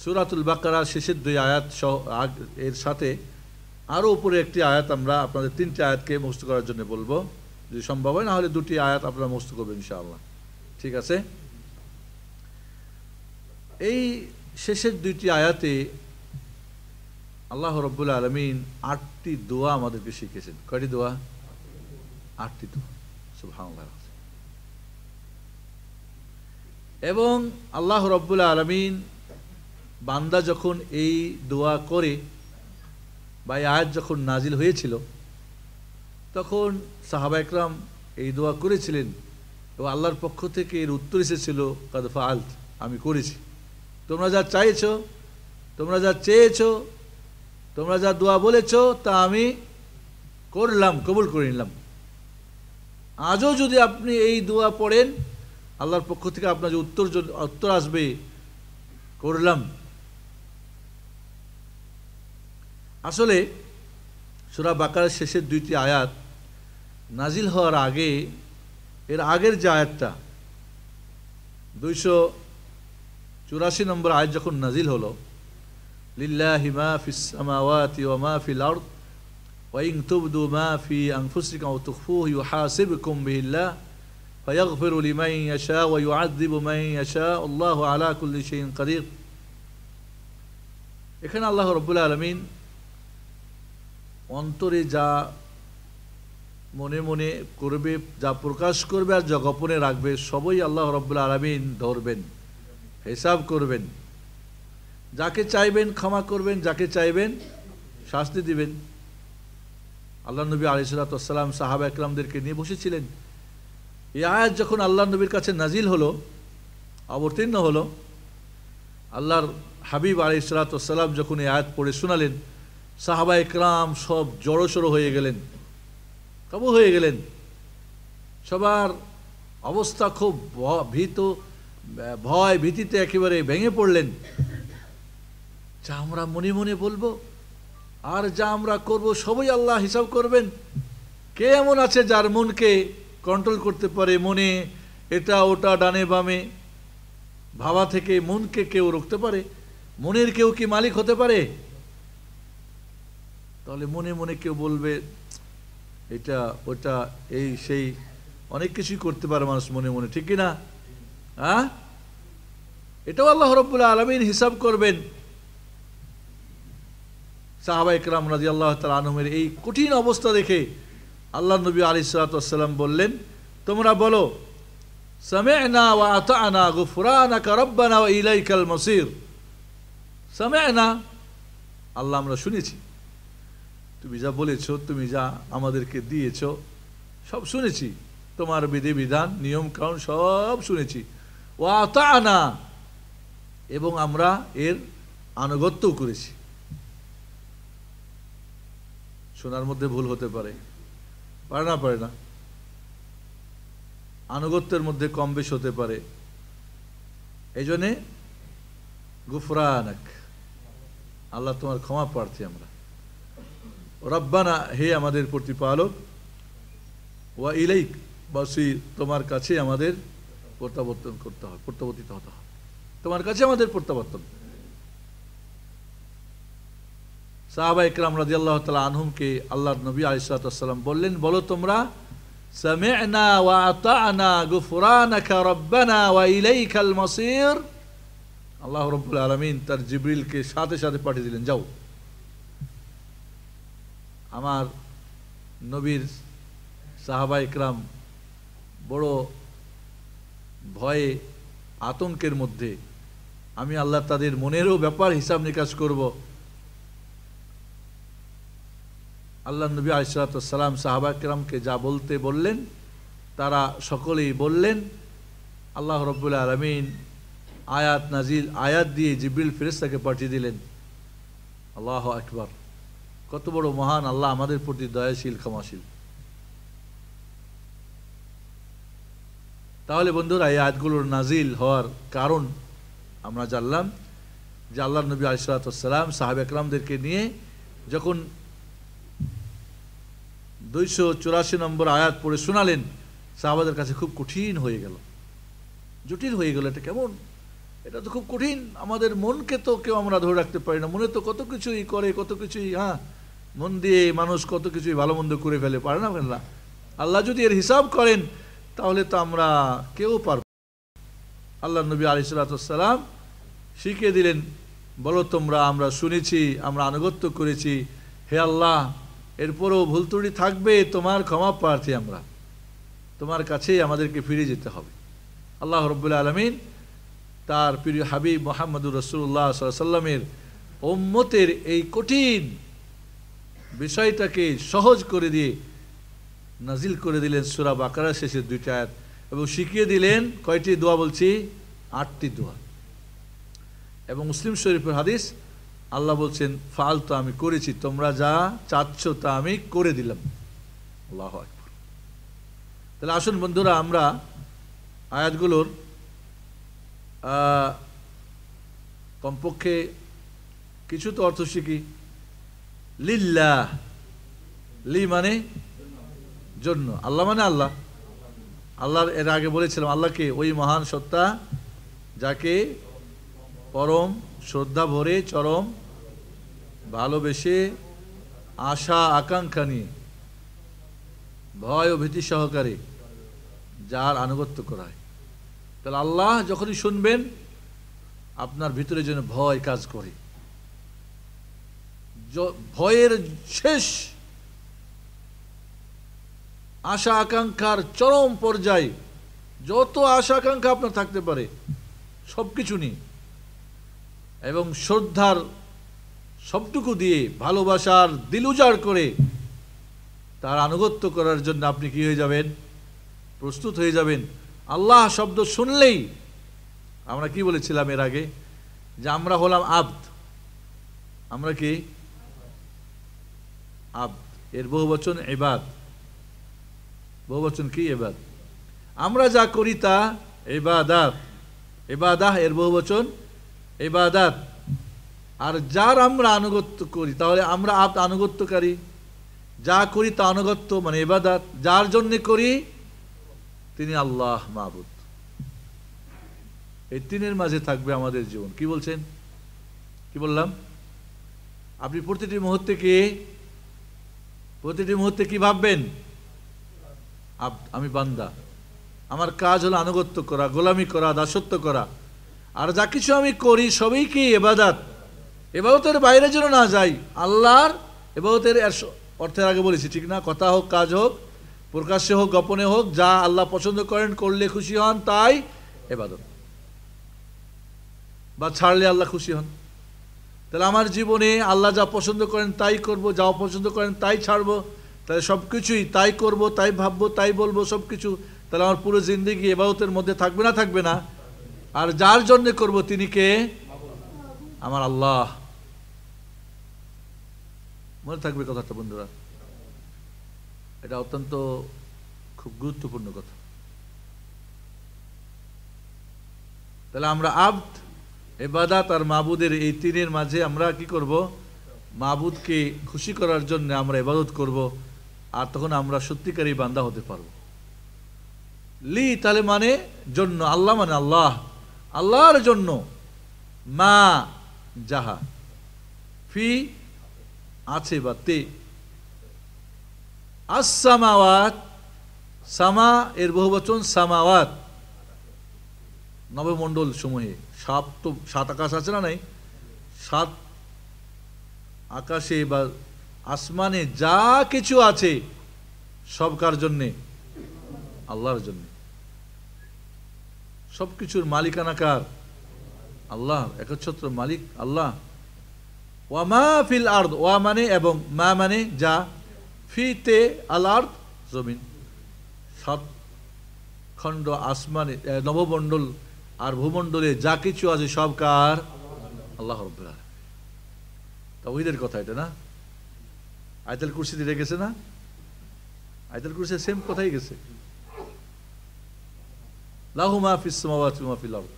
সূরাতুল বাকারার শেষের দুই আয়াত সহ এর সাথে আরও উপরে একটি আয়াত আমরা আপনাদের তিনটি আয়াতকে মুখস্থ করার জন্য বলবো, যদি সম্ভব হয়। না হলে দুটি আয়াত আপনারা মুখস্থ করবেন ইনশাআল্লাহ। ঠিক আছে? এই শেষের দুইটি আয়াতে আল্লাহ রাব্বুল আলামিন ৮টি দোয়া আমাদেরকে শিখিয়েছেন। কয়টি দোয়া? ৮টি দোয়া। সুবহানাল্লাহ। এবং আল্লাহ রাব্বুল আলামিন বান্দা যখন এই দোয়া করে বা এই আয়াত যখন নাজিল হয়েছিল তখন সাহাবা একরাম এই দোয়া করেছিলেন এবং আল্লাহর পক্ষ থেকে এর উত্তর এসেছিল কাদ ফাআলত, আমি করেছি। তোমরা যা চাইছো, তোমরা যা চেয়েছো, তোমরা যা দোয়া বলেছো তা আমি করলাম, কবুল করে নিলাম। আজও যদি আপনি এই দোয়া পড়েন আল্লাহর পক্ষ থেকে আপনার যে উত্তর আসবে, করলাম। আসলে সূরা বাকারার শেষের দুইটি আয়াত নাজিল হওয়ার আগে, এর আগের যে আয়াতটা 284 নম্বর আয়াত যখন নাজিল হলো, লিল্লাহি মা ফিস সামাওয়াতি ওয়া মা ফিল আরদ ওয়া ইন তুবদু মা ফি আনফুসিকুম আও তুখফুহু ইউহাসিবকুম বিহিল্লাহ ফায়াগফিরু লিমান ইয়াশা ওয়া ইউআযযিবু মান ইয়াশা আল্লাহু আলা কুল্লি শাইইন কাদির। এখানে আল্লাহ রাব্বুল আলামিন অন্তরে যা মনে মনে করবে, যা প্রকাশ করবে আর যা গোপনে রাখবে সবই আল্লাহ রাব্বুল আলামিন ধরবেন, হিসাব করবেন। যাকে চাইবেন ক্ষমা করবেন, যাকে চাইবেন শাস্তি দিবেন। আল্লাহ নবী আলাইহিস সালাতু ওয়াস সালাম সাহাবা একরামদেরকে নিয়ে বসেছিলেন। এই আয়াত যখন আল্লাহ নবীর কাছে নাজিল হলো, অবতীর্ণ হলো, আল্লাহর হাবিব আলাইহিস সালাতু ওয়াস সালাম যখন এই আয়াত পড়ে শোনালেন, সাহাবা একরাম সব জড়সড় হয়ে গেলেন, কাবু হয়ে গেলেন। সবার অবস্থা খুব ভয় ভীতিতে একেবারে ভেঙে পড়লেন। যা আমরা মনে মনে বলবো আর যা আমরা করব সবই আল্লাহ হিসাব করবেন। কে এমন আছে যার মনকে কন্ট্রোল করতে পারে? মনে এটা ওটা ডানে বামে ভাবা থেকে মনকে কেউ রুখতে পারে? মনের কেউ কি মালিক হতে পারে? তাহলে মনে মনে কেউ বলবে এটা ওটা এই সেই, অনেক কিছুই করতে পারে মানুষ মনে মনে, ঠিক কিনা? হ্যাঁ, এটাও আল্লাহ রাব্বুল আলামিন হিসাব করবেন। সাহাবা ইকরাম রাদিয়াল্লাহু তাআলা আনহুমের এই কঠিন অবস্থা দেখে আল্লাহ নবী আলাইহিস সালাতু ওয়াস সালাম বললেন, তোমরা বলো সামি'না ওয়া আতা'না গুফরানাকা রাব্বানা ওয়া ইলাইকাল মাসির। সামি'না, আল্লাহ আমরা শুনেছি, তুমি যা বলেছো, তুমি যা আমাদেরকে দিয়েছো সব শুনেছি, তোমার বিধি বিধান নিয়ম কানুন সব শুনেছি। ওয়া আতা'না, এবং আমরা এর আনুগত্যও করেছি। শোনার মধ্যে ভুল হতে পারে, পারে না? পারে না? আনুগত্যের মধ্যে কম বেশ হতে পারে। এই জন্যে গুফরানাক, আল্লাহ তোমার ক্ষমা প্রার্থী আমরা। রব্বানা, হে আমাদের প্রতিপালক, ওয়া ইলাইক মাসির, তোমার কাছে আমাদের প্রত্যাবর্তন করতে হবে, প্রত্যাবর্তিত হতে হবে, তোমার কাছে আমাদের প্রত্যাবর্তন। সাহাবা ইকরাম রাদিয়াল্লাহু তাআলা আনহুমকে আল্লাহর নবী আলাইহিস সালাতু ওয়াস সালাম বললেন, বলো তোমরা সামি'না ওয়া আতা'না গুফরানাকা রব্বানা ওয়া ইলাইকাল মাসির। আল্লাহ রাব্বুল আলামিন তার জিবরিলকে সাথে সাথে পাঠিয়ে দিলেন, যাও আমার নবীর সাহাবা ইকরাম বড় ভয়ে আতঙ্কের মধ্যে, আমি আল্লাহ তাদের মনেরও ব্যাপার হিসাব নিকাশ করব। আল্লাহ নবী আলাইহিস সালাতু ওয়াস সালাম সাহাবা ইকরামকে যা বলতে বললেন তারা সকলেই বললেন। আল্লাহ রাব্বুল আলামিন আয়াত দিয়ে জিবরিল ফেরেশতাকে পাঠিয়ে দিলেন। আল্লাহু আকবার, কত বড় মহান আল্লাহ আমাদের প্রতি দয়াশীল, ক্ষমাশীল। তাহলে বন্ধুরা, এই আয়াতগুলোর নাজিল হওয়ার কারণ আমরা জানলাম যে আল্লাহ নবী আলাইহিস সালাতু ওয়াস সালাম সাহাবা ইকরামদেরকে নিয়ে যখন 284 নম্বর আয়াত পড়ে শোনালেন, সাহাবাদের কাছে খুব কঠিন হয়ে গেল, জটিল হয়ে গেল। এটা কেমন? এটা তো খুব কঠিন, আমাদের মনকে তো কেউ আমরা ধরে রাখতে পারি না, মনে তো কত কিছুই করে, কত কিছুই, মন দিয়ে মানুষ কত কিছুই ভালো মন্দ করে ফেলে, পারে না ফেললা। আল্লাহ যদি এর হিসাব করেন তাহলে তো আমরা কেউ পারব। আল্লাহ নবী আলাইহিস সালাতু ওয়াস সালাম শিখিয়ে দিলেন, বলো তোমরা আমরা শুনেছি, আমরা আনুগত্য করেছি, হে আল্লাহ এরপরও ভুল ত্রুটি থাকবে, তোমার ক্ষমা প্রার্থী আমরা, তোমার কাছেই আমাদেরকে ফিরে যেতে হবে। আল্লাহ রাব্বুল আলামিন তার প্রিয় হাবিব মুহাম্মদুর রাসূলুল্লাহ সাল্লাল্লাহু আলাইহি ওয়াসাল্লামের উম্মতের এই কঠিন বিষয়টাকে সহজ করে দিয়ে নাজিল করে দিলেন সূরা বাকারার শেষের 2টা আয়াত, এবং শিখিয়ে দিলেন কয়টি দোয়া বলছি? 8টি দোয়া। এবং মুসলিম শরীফের হাদিস, আল্লাহ বলছেন ফাল তো আমি করেছি, তোমরা যা চাচ্ছ তা আমি করে দিলাম। আল্লাহু আকবার। তাহলে আসুন বন্ধুরা, আমরা আয়াতগুলোর কমপক্ষে কিছু তো অর্থ শিখি। লিল্লাহ, লি মানে জন্য, আল্লাহ মানে আল্লাহ। আল্লাহর এর আগে বলেছিলাম আল্লাহকে ওই মহান সত্তা যাকে পরম শ্রদ্ধা ভরে, চরম ভালোবেসে, আশা আকাঙ্ক্ষা নিয়ে, ভয় ও ভীতি সহকারে যার আনুগত্য করা হয়। তাহলে আল্লাহ যখনই শুনবেন আপনার ভিতরে যেন ভয় কাজ করে, ভয়ের শেষ, আশা আকাঙ্ক্ষার চরম পর্যায়ে, যত আশা আকাঙ্ক্ষা আপনার থাকতে পারে সবকিছু নিয়ে, এবং শ্রদ্ধার সবটুকু দিয়ে, ভালোবাসার দিল উজাড় করে তার আনুগত্য করার জন্য আপনি কি হয়ে যাবেন? প্রস্তুত হয়ে যাবেন। আল্লাহ শব্দ শুনলেই, আমরা কি বলেছিলাম এর আগে, যে আমরা হলাম আব্দ। আমরা কি? আব্দ। এর বহুবচন ইবাদ। বহুবচন কি? ইবাদ। আমরা যা করি তা ইবাদাত। ইবাদাহ এর বহুবচন ইবাদাত। আর যার আমরা আনুগত্য করি, তাহলে আমরা আব্দ, আনুগত্যকারী। যা করি তা আনুগত্য মানে ইবাদাত। যার জন্য করি তিনি আল্লাহ মাবুদ। এই তিনের মাঝে থাকবে আমাদের জীবন। কি বলছেন? কি বললাম? আপনি প্রতিটি মুহূর্তে কি ভাববেন? আমি বান্দা, আমার কাজ হলো আনুগত্য করা, গোলামি করা, দাসত্ব করা। আর যা কিছু আমি করি সবই কি ইবাদত। ইবাদতের বাইরে যেন না যাই। আল্লাহর ইবাদতের অর্থের আগে বলেছি, ঠিক না? কথা হোক, কাজ হোক, প্রকাশ্যে হোক, গোপনে হোক, যা আল্লাহ পছন্দ করেন, করলে খুশি হন, তাই ইবাদত। বা ছাড়লে আল্লাহ খুশি হন। তাহলে আমার জীবনে আল্লাহ যা পছন্দ করেন তাই করব, যা অপছন্দ করেন তাই ছাড়বো। তাহলে সব কিছুই তাই করব, তাই ভাববো, তাই বলবো, সব কিছু। তাহলে আমার পুরো জিন্দেগি ইবাদতের মধ্যে থাকবে না? থাকবে না? আর যার জন্য করব তিনি কে? আমার আল্লাহ। মনে থাকবে কথাটা বন্ধুরা, এটা অত্যন্ত খুব গুরুত্বপূর্ণ কথা। তাহলে আমরা আব্দ, ইবাদত আর মাবুদের এই তিনের মাঝে আমরা কি করব? মাবুদকে খুশি করার জন্য আমরা ইবাদত করব, আর তখন আমরা সত্যিকারী বান্দা হতে পারব। লি তাহলে মানে জন্য, আল্লাহ মানে আল্লাহ, আল্লাহর জন্য। মা যাহা, ফি আছে বা তে, আস-সামাওয়াত, সামা এর বহুবচন সামাওয়াত, নবমণ্ডল সমূহে। সাত আকাশ আছে না নাই? সাত আকাশে বা আসমানে যা কিছু আছে সব কার জন্যে? আল্লাহর জন্য। সব কিছুর মালিকানা কার? আল্লাহ, একচ্ছত্র মালিক আল্লাহ। ওয়া মা ফিল আরদ, ওয়া মানে এবং, মা মানে যা, ফি তে আল আরদ জমিন, সাত খণ্ড আসমানে নবমণ্ডল আর ভূমণ্ডলে যা কিছু আছে সব কার? আল্লাহ রাব্বুল আলামিন। তাওহীদের কথা এটা না? আয়াতুল কুরসিতে রেখেছে না? আয়াতুল কুরসি সেম কথাই গেছে, লাহু মা ফিস সামাওয়াতি ওয়া মা ফিল আরদ।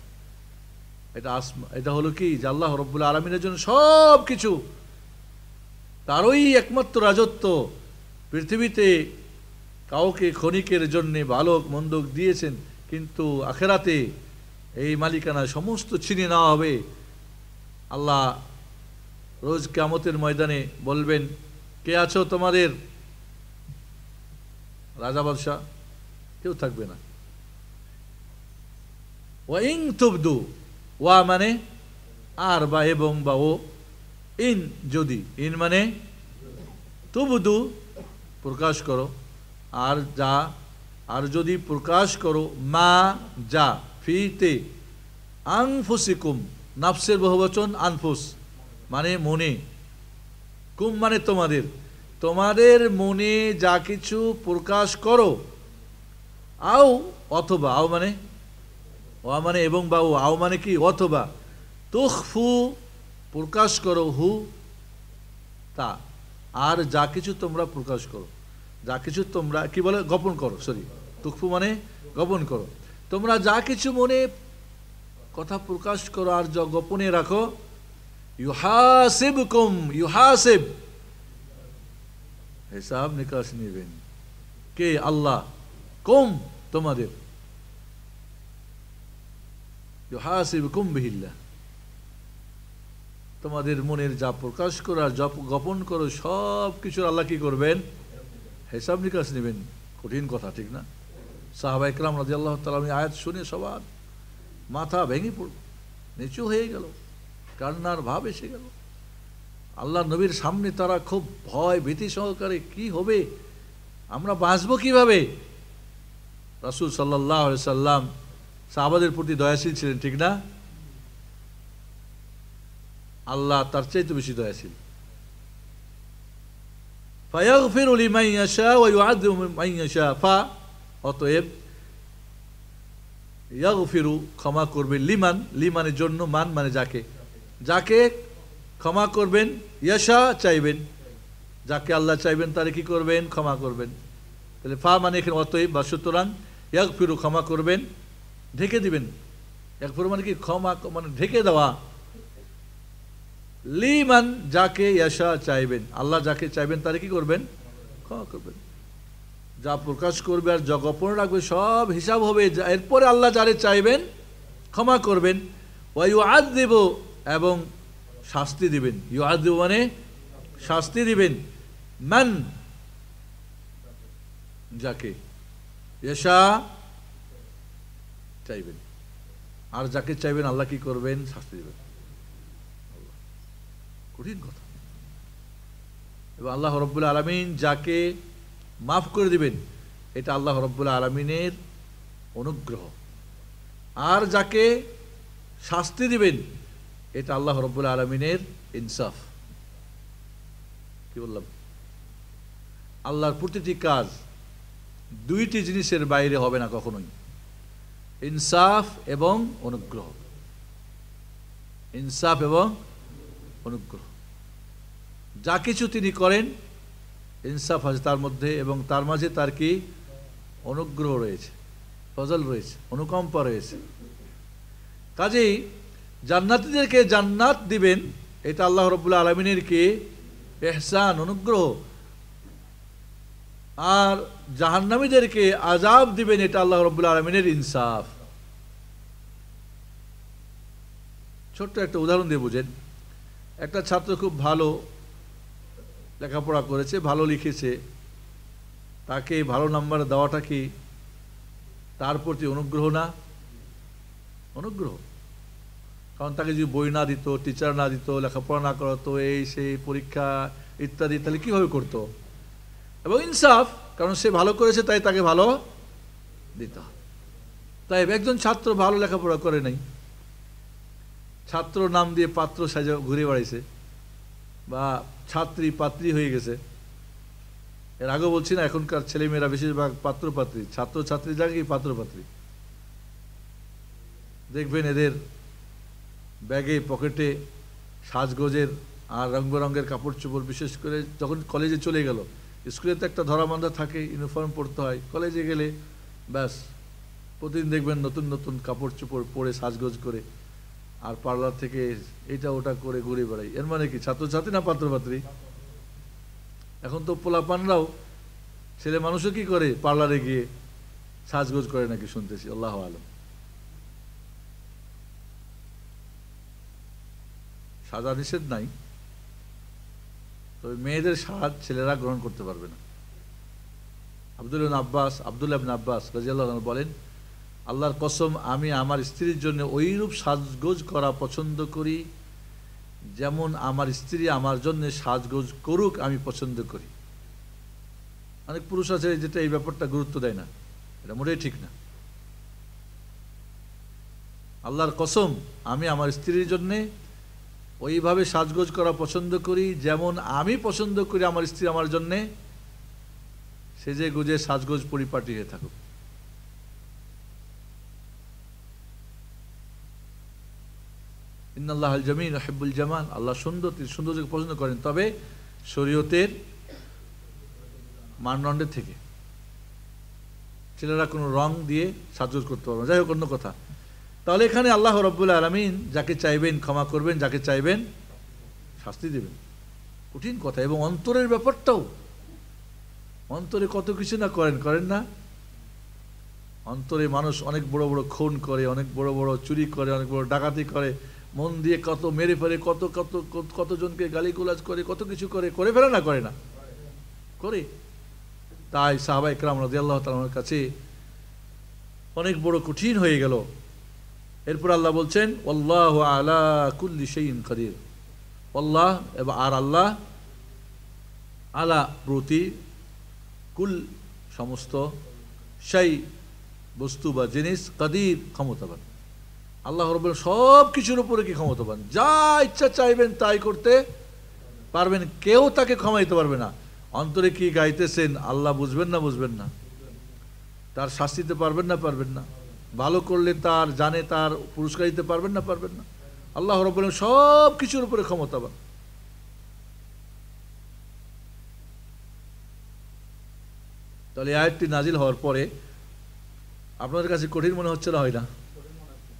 এটা হলো কি যে আল্লাহ রাব্বুল আলামিনের জন্য সব কিছু, তারই একমাত্র রাজত্ব। পৃথিবীতে কাউকে ক্ষণিকের জন্যে ভালো মন্দ দিয়েছেন, কিন্তু আখেরাতে এই মালিকানা সমস্ত ছিনিয়ে নেওয়া হবে। আল্লাহ রোজ কিয়ামতের ময়দানে বলবেন, কে আছো তোমাদের রাজা বাদশাহ? কেউ থাকবে না। ওয়া ইন তুবদু, ওয়া মানে আর বা এবং বা ও, ইন যদি, ইন মানে তুবদু প্রকাশ করো, আর যা, আর যদি প্রকাশ করো, মা যা, ফিতে আনফুসিকুম, নাফসের বহুবচন আনফুস মানে মনে, কুম মানে তোমাদের, তোমাদের মনে যা কিছু প্রকাশ করো, আও অথবা, আও মানে, ওয়া মানে এবং বা ও, আও মানে কি অথবা, তুখফু প্রকাশ করো, হু তা, আর যা কিছু তোমরা প্রকাশ করো, যা কিছু তোমরা কি বলে গোপন করো, সরি, তুখফু মানে গোপন করো, তোমরা যা কিছু মনে কথা প্রকাশ করো আর যা গোপনে রাখো, ইউহাসিবকুম, ইউহাসিব হিসাব নিকাশ নেবেন কে? আল্লাহ। কুম তোমাদের, ইউহাসিবকুম বিহিল্লাহ, তোমাদের মনের যা প্রকাশ করো আর যা গোপন করো সব কিছুর আল্লাহ কি করবেন? হিসাব নিকাশ নেবেন। কঠিন কথা, ঠিক না? সাহাবা ইকরাম রাদিয়াল্লাহু তাআলা আয়াত শুনে সবার মাথা ভেঙে পড়ল, নিচু হয়ে গেল, কান্নার ভাব এসে গেল। আল্লাহ নবীর সামনে তারা খুব ভয় ভীতি সহকারে, কি হবে, আমরা বাঁচবো কিভাবে? রাসূল সাল্লাল্লাহু আলাইহি সাল্লাম সাহাবাদের প্রতি দয়াশীল ছিলেন, ঠিক না? আল্লাহ তার চাইতে বেশি দয়াশীল। ফায়াগফিরু লিমান ইয়াশা ওয়া ইউআযযিবু মান ইয়াশা, ফা অতএব, ইয়াগফিরু ক্ষমা করবেন, লিমান, লিমানের জন্য, মান মানে যাকে, যাকে ক্ষমা করবেন, ইয়াশা চাইবেন, যাকে আল্লাহ চাইবেন তারে কি করবেন? ক্ষমা করবেন। তাহলে ফা মানে এখানে অতএব বা সুতরাং, ইয়াগফিরু ক্ষমা করবেন, ঢেকে দিবেন। ইয়াগফিরু মানে কি? ক্ষমা মানে ঢেকে দেওয়া। লিমান যাকে ইয়াশা চাইবেন, আল্লাহ যাকে চাইবেন তারে কি করবেন? ক্ষমা করবেন। যা প্রকাশ করবে আর যা গোপন রাখবে সব হিসাব হবে। এরপরে আল্লাহ যারে চাইবেন ক্ষমা করবেন। ওয়া ইউআযযিবু এবং শাস্তি দিবেন, ইউআযযিবু মানে শাস্তি দিবেন, মান যাকে ইয়াশা চাইবেন, আর যাকে চাইবেন আল্লাহ কি করবেন? শাস্তি দিবেন। কঠিন কথা। এবং আল্লাহ রাব্বুল আলামিন যাকে মাফ করে দিবেন এটা আল্লাহ রাব্বুল আলামিনের অনুগ্রহ, আর যাকে শাস্তি দিবেন এটা আল্লাহ রাব্বুল আলামিনের ইনসাফ। কি বললাম? আল্লাহর প্রতিটি কাজ দুইটি জিনিসের বাইরে হবে না কখনোই, ইনসাফ এবং অনুগ্রহ। ইনসাফ এবং অনুগ্রহ, যা কিছু তিনি করেন ইনসাফ আছে তার মধ্যে, এবং তার মাঝে তার কি? অনুগ্রহ রয়েছে, ফজল রয়েছে, অনুকম্পা রয়েছে। কাজেই জান্নাতীদেরকে জান্নাত দিবেন, এটা আল্লাহ রাব্বুল আলামিনের কি ইহসান, অনুগ্রহ। আর জাহান্নামীদেরকে আযাব দিবেন, এটা আল্লাহ রাব্বুল আলামিনের ইনসাফ। ছোট্ট একটা উদাহরণ দিয়ে বুঝেন। একটা ছাত্র খুব ভালো লেখাপড়া করেছে, ভালো লিখেছে, তাকে ভালো নাম্বার দেওয়াটা কি তার প্রতি অনুগ্রহ না? অনুগ্রহ। কারণ তাকে যদি বই না দিত, টিচার না দিত, লেখাপড়া না করাতো, এই সেই পরীক্ষা ইত্যাদি, তাহলে কীভাবে করতো? এবং ইনসাফ, কারণ সে ভালো করেছে তাই তাকে ভালো দিত। তাই একজন ছাত্র ভালো লেখাপড়া করে নাই, ছাত্র নাম দিয়ে পাত্র সাজা ঘুরে বেড়াইছে, বা ছাত্রী পাত্রী হয়ে গেছে। এর আগেও বলছি না, এখনকার ছেলেমেয়েরা বেশিরভাগ পাত্র পাত্রী, ছাত্র ছাত্রী জায়গায় পাত্র পাত্রী। দেখবেন এদের ব্যাগে পকেটে সাজগোজের আর রং বেরঙের কাপড় চোপড়, বিশেষ করে যখন কলেজে চলে গেল। স্কুলে তো একটা ধরাবান্ধা থাকে, ইউনিফর্ম পরতে হয়, কলেজে গেলে ব্যাস প্রতিদিন দেখবেন নতুন নতুন কাপড় চোপড় পরে সাজগোজ করে, আর পার্লার থেকে এটা ওটা করে ঘুরে বেড়াই। এর মানে কি ছাত্রছাত্রী না পাত্রপাত্রী? এখন তো পোলাপানরাও, ছেলে মানুষও কি করে, পার্লারে গিয়ে সাজগোজ করে নাকি শুনতেছি, আল্লাহু আলাম। সাজা নিষেধ নাই, তবে মেয়েদের সাজ ছেলেরা গ্রহণ করতে পারবে না। আব্দুল্লাহ ইবনে আব্বাস রাদিয়াল্লাহু আনহু বলেন, আল্লাহর কসম, আমি আমার স্ত্রীর জন্য ওইরূপ সাজগোজ করা পছন্দ করি যেমন আমার স্ত্রী আমার জন্য সাজগোজ করুক আমি পছন্দ করি। অনেক পুরুষ আছে যেটা এই ব্যাপারটা গুরুত্ব দেয় না, এটা মোটেই ঠিক না। আল্লাহর কসম, আমি আমার স্ত্রীর জন্য ওইভাবে সাজগোজ করা পছন্দ করি যেমন আমি পছন্দ করি আমার স্ত্রী আমার জন্যে সেজে গুজে সাজগোজ পরিপাটি হয়ে থাকুক। ইন্নাল্লাহাল জামিল ইউহিব্বুল জামাল, আল্লাহ সুন্দর, তিনি সৌন্দর্যকে পছন্দ করেন, তবে শরীয়তের মানদণ্ডের থেকে। ছেলেরা কোনো রং দিয়ে সাজগোজ করতে পারবে না, যাই হোক অন্য কথা। তাহলে এখানে আল্লাহ রাব্বুল আলামিন যাকে চাইবেন ক্ষমা করবেন, যাকে চাইবেন শাস্তি দেবেন। কঠিন কথা। এবং অন্তরের ব্যাপারটাও, অন্তরে কত কিছু না করেন না। অন্তরে মানুষ অনেক বড় বড় খুন করে, অনেক বড় বড় চুরি করে, অনেক বড় ডাকাতি করে, মন দিয়ে কত মেরে ফেলে, কতজনকে গালিগালাজ করে, কত কিছু করে ফেলে না, করে না, করে। তাই সাহাবা ইকরাম রাদিয়াল্লাহু তাআলার কাছে অনেক বড় কঠিন হয়ে গেল। এরপর আল্লাহ বলছেন, আল্লাহু আলা কুল্লি শাইইন কাদির। আল্লাহ এবং আর আল্লাহ, আলা প্রতি, কুল সমস্ত, শাই বস্তু বা জিনিস, কাদির ক্ষমতাবান। আল্লাহ রাব্বুল সব কিছুর উপরে কি ক্ষমতাবান, যা ইচ্ছা চাইবেন তাই করতে পারবেন, কেউ তাকে ক্ষমাইতে পারবে না। অন্তরে কি গাইতেছেন আল্লাহ বুঝবেন না? তার শাস্তি দিতে পারবেন না? ভালো করলে তার জানে, তার পুরস্কার দিতে পারবেন না? আল্লাহ রাব্বুল সব কিছুর উপরে ক্ষমতাবান। তাহলে আয়াতটি নাজিল হওয়ার পরে আপনাদের কাছে কঠিন মনে হচ্ছে না? হয় না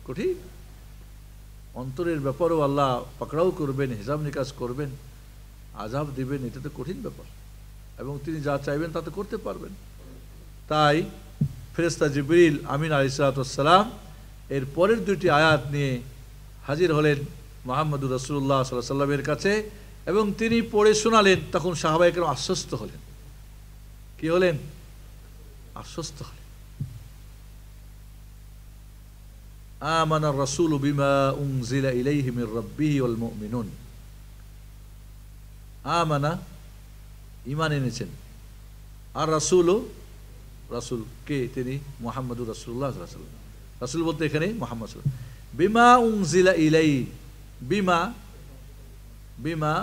কঠিন? অন্তরের ব্যাপারেও আল্লাহ পাকড়াও করবেন, হিসাব নিকাশ করবেন, আযাব দিবেন, এটা তো কঠিন ব্যাপার। এবং তিনি যা চাইবেন তা তো করতে পারবেন। তাই ফেরেশতা জিবরিল আমিন আলাইহিসসালাম এর পরের দুটি আয়াত নিয়ে হাজির হলেন মুহাম্মদুর রাসূলুল্লাহ সাল্লাল্লাহু আলাইহি ওয়াসাল্লামের কাছে, এবং তিনি পড়ে শোনালেন। তখন সাহাবায়ে কেরাম আশ্বস্ত হলেন। কি হলেন? আশ্বস্ত হলেন। আমানার রাসূলু বিমা উনজিলা ইলাইহি মির রাব্বিহি ওয়াল মুমিনুন। আমানা, ঈমান এনেছেন, আর রাসূলু, রাসূল কে? তিনি মুহাম্মদুর রাসূলুল্লাহ সাল্লাল্লাহু আলাইহি ওয়াসাল্লাম। রাসূল বলতে এখানে মুহাম্মদ সাল্লাল্লাহু আলাইহি ওয়াসাল্লাম। বিমা উনজিলা ইলাইহি, বিমা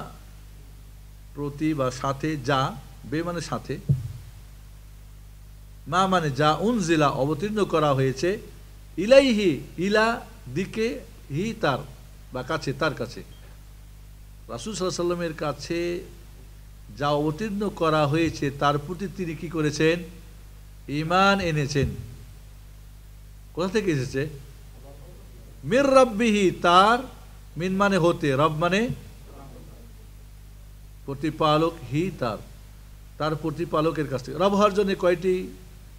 প্রতি বা সাথে, যা, বে মানে সাথে, মা মানে যা, উনজিলা অবতীর্ণ করা হয়েছে, ইলাইহি ইলা দিকে, হি তার বা কাছে, তার কাছে, রাসূল সাল্লাল্লাহু আলাইহি ওয়াসাল্লামের কাছে যা অবতীর্ণ করা হয়েছে তার প্রতি তিনি কি করেছেন? ঈমান এনেছেন। কোথা থেকে এসেছে? মির রাব্বিহি, তার, মিন মানে হতে, রব মানে প্রতিপালক, হি তার, তার প্রতিপালকের কাছ থেকে। রব হওয়ার জন্য কয়টি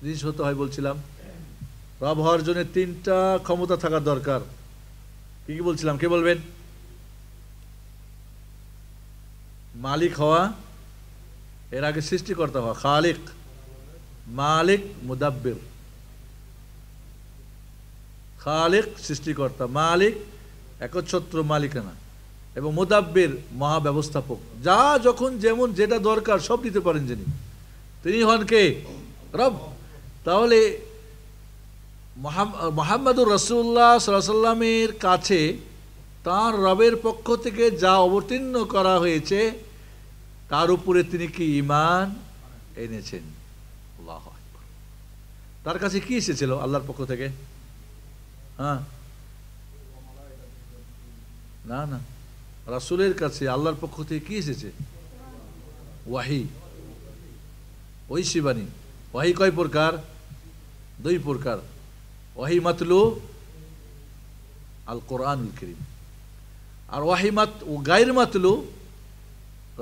জিনিস হতে হয় বলছিলাম? রব হওয়ার জন্য 3টা ক্ষমতা থাকার দরকার। কি কি বলছিলাম, কে বলবেন? মালিক হওয়া, এর আগে সৃষ্টিকর্তা হওয়া, খালিক, মালিক, মুদাব্বির। খালিক সৃষ্টিকর্তা, মালিক একচ্ছত্র মালিকানা, এবং মুদাব্বির মহাব্যবস্থাপক। যা যখন যেমন যেটা দরকার সব দিতে পারেন যিনি, তিনি হন কে? রব। তাহলে মুহাম্মাদুর রাসূলুল্লাহ সাল্লাল্লাহু আলাইহি ওয়াসাল্লামের কাছে তার রবের পক্ষ থেকে যা অবতীর্ণ করা হয়েছে তার উপরে তিনি কি ঈমান এনেছেন? আল্লাহু আকবার। তার কাছে কি এসেছিল আল্লাহর পক্ষ থেকে? হ্যাঁ, না না, রাসূলের কাছে আল্লাহর পক্ষ থেকে কি এসেছে? ওয়াহি, ঐশী বাণী। ওয়াহি কয় প্রকার? 2 প্রকার। ওয়াহি মাতলু, আল কোরআনুল কারীম, আর ওয়াহি গায়র মাতলু,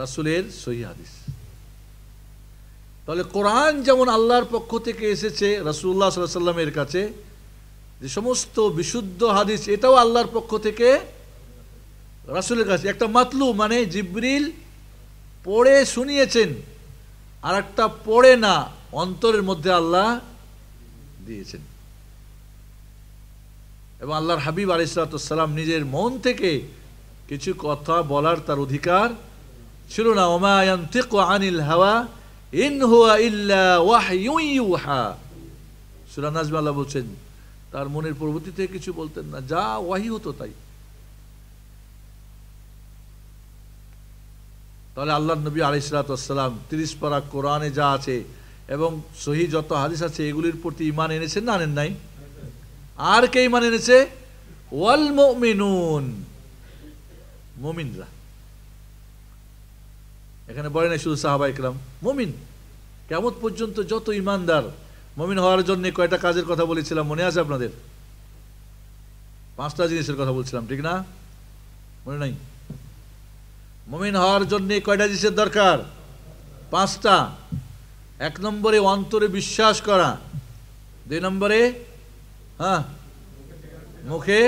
রাসূলের সহিহ হাদিস। তাহলে কোরআন যেমন আল্লাহর পক্ষ থেকে এসেছে রাসূলুল্লাহ সাল্লাল্লাহু আলাইহি ওয়াসাল্লামের কাছে, যে সমস্ত বিশুদ্ধ হাদিস এটাও আল্লাহর পক্ষ থেকে রাসূলের কাছে। একটা মাতলু মানে জিবরিল পড়ে শুনিয়েছেন, আর একটা পড়ে না, অন্তরের মধ্যে আল্লাহ দিয়েছেন। এবং আল্লাহর হাবিব আলাইহিস সালাম নিজের মন থেকে কিছু কথা বলার তার অধিকার ছিল না। ওমা ইয়ানতিকু আনিল হাওয়া ইন হুয়া ইল্লা ওয়াহয়ুন ইউহা। সূরা নাজম আল্লাহ বলছেন তার মনের প্রবৃত্তি থেকে কিছু বলতেন না, যা ওয়াহি হতো তাই। তাহলে আল্লাহর নবী আলাইহিস সালাম 30 পারা কোরআনে যা আছে এবং সহিহ যত হাদিস আছে এগুলির প্রতি ঈমান এনেছেন না আনেন নাই? আর কে ঈমান এনেছে? ওয়াল মুমিনুন, মুমিনরা। এখানে বলে নাই শুধু সাহাবায়ে কেরাম, মুমিন। কিয়ামত পর্যন্ত যত ঈমানদার, মুমিন হওয়ার জন্য কয়টা কাজের কথা বলেছিলাম মনে আছে আপনাদের? 5টা জিনিসের কথা বলছিলাম, ঠিক না? মনে নাই? মুমিন হওয়ার জন্য কয়টা জিনিসের দরকার? 5টা। 1 নম্বরে অন্তরে বিশ্বাস করা, 2 নম্বরে মুখে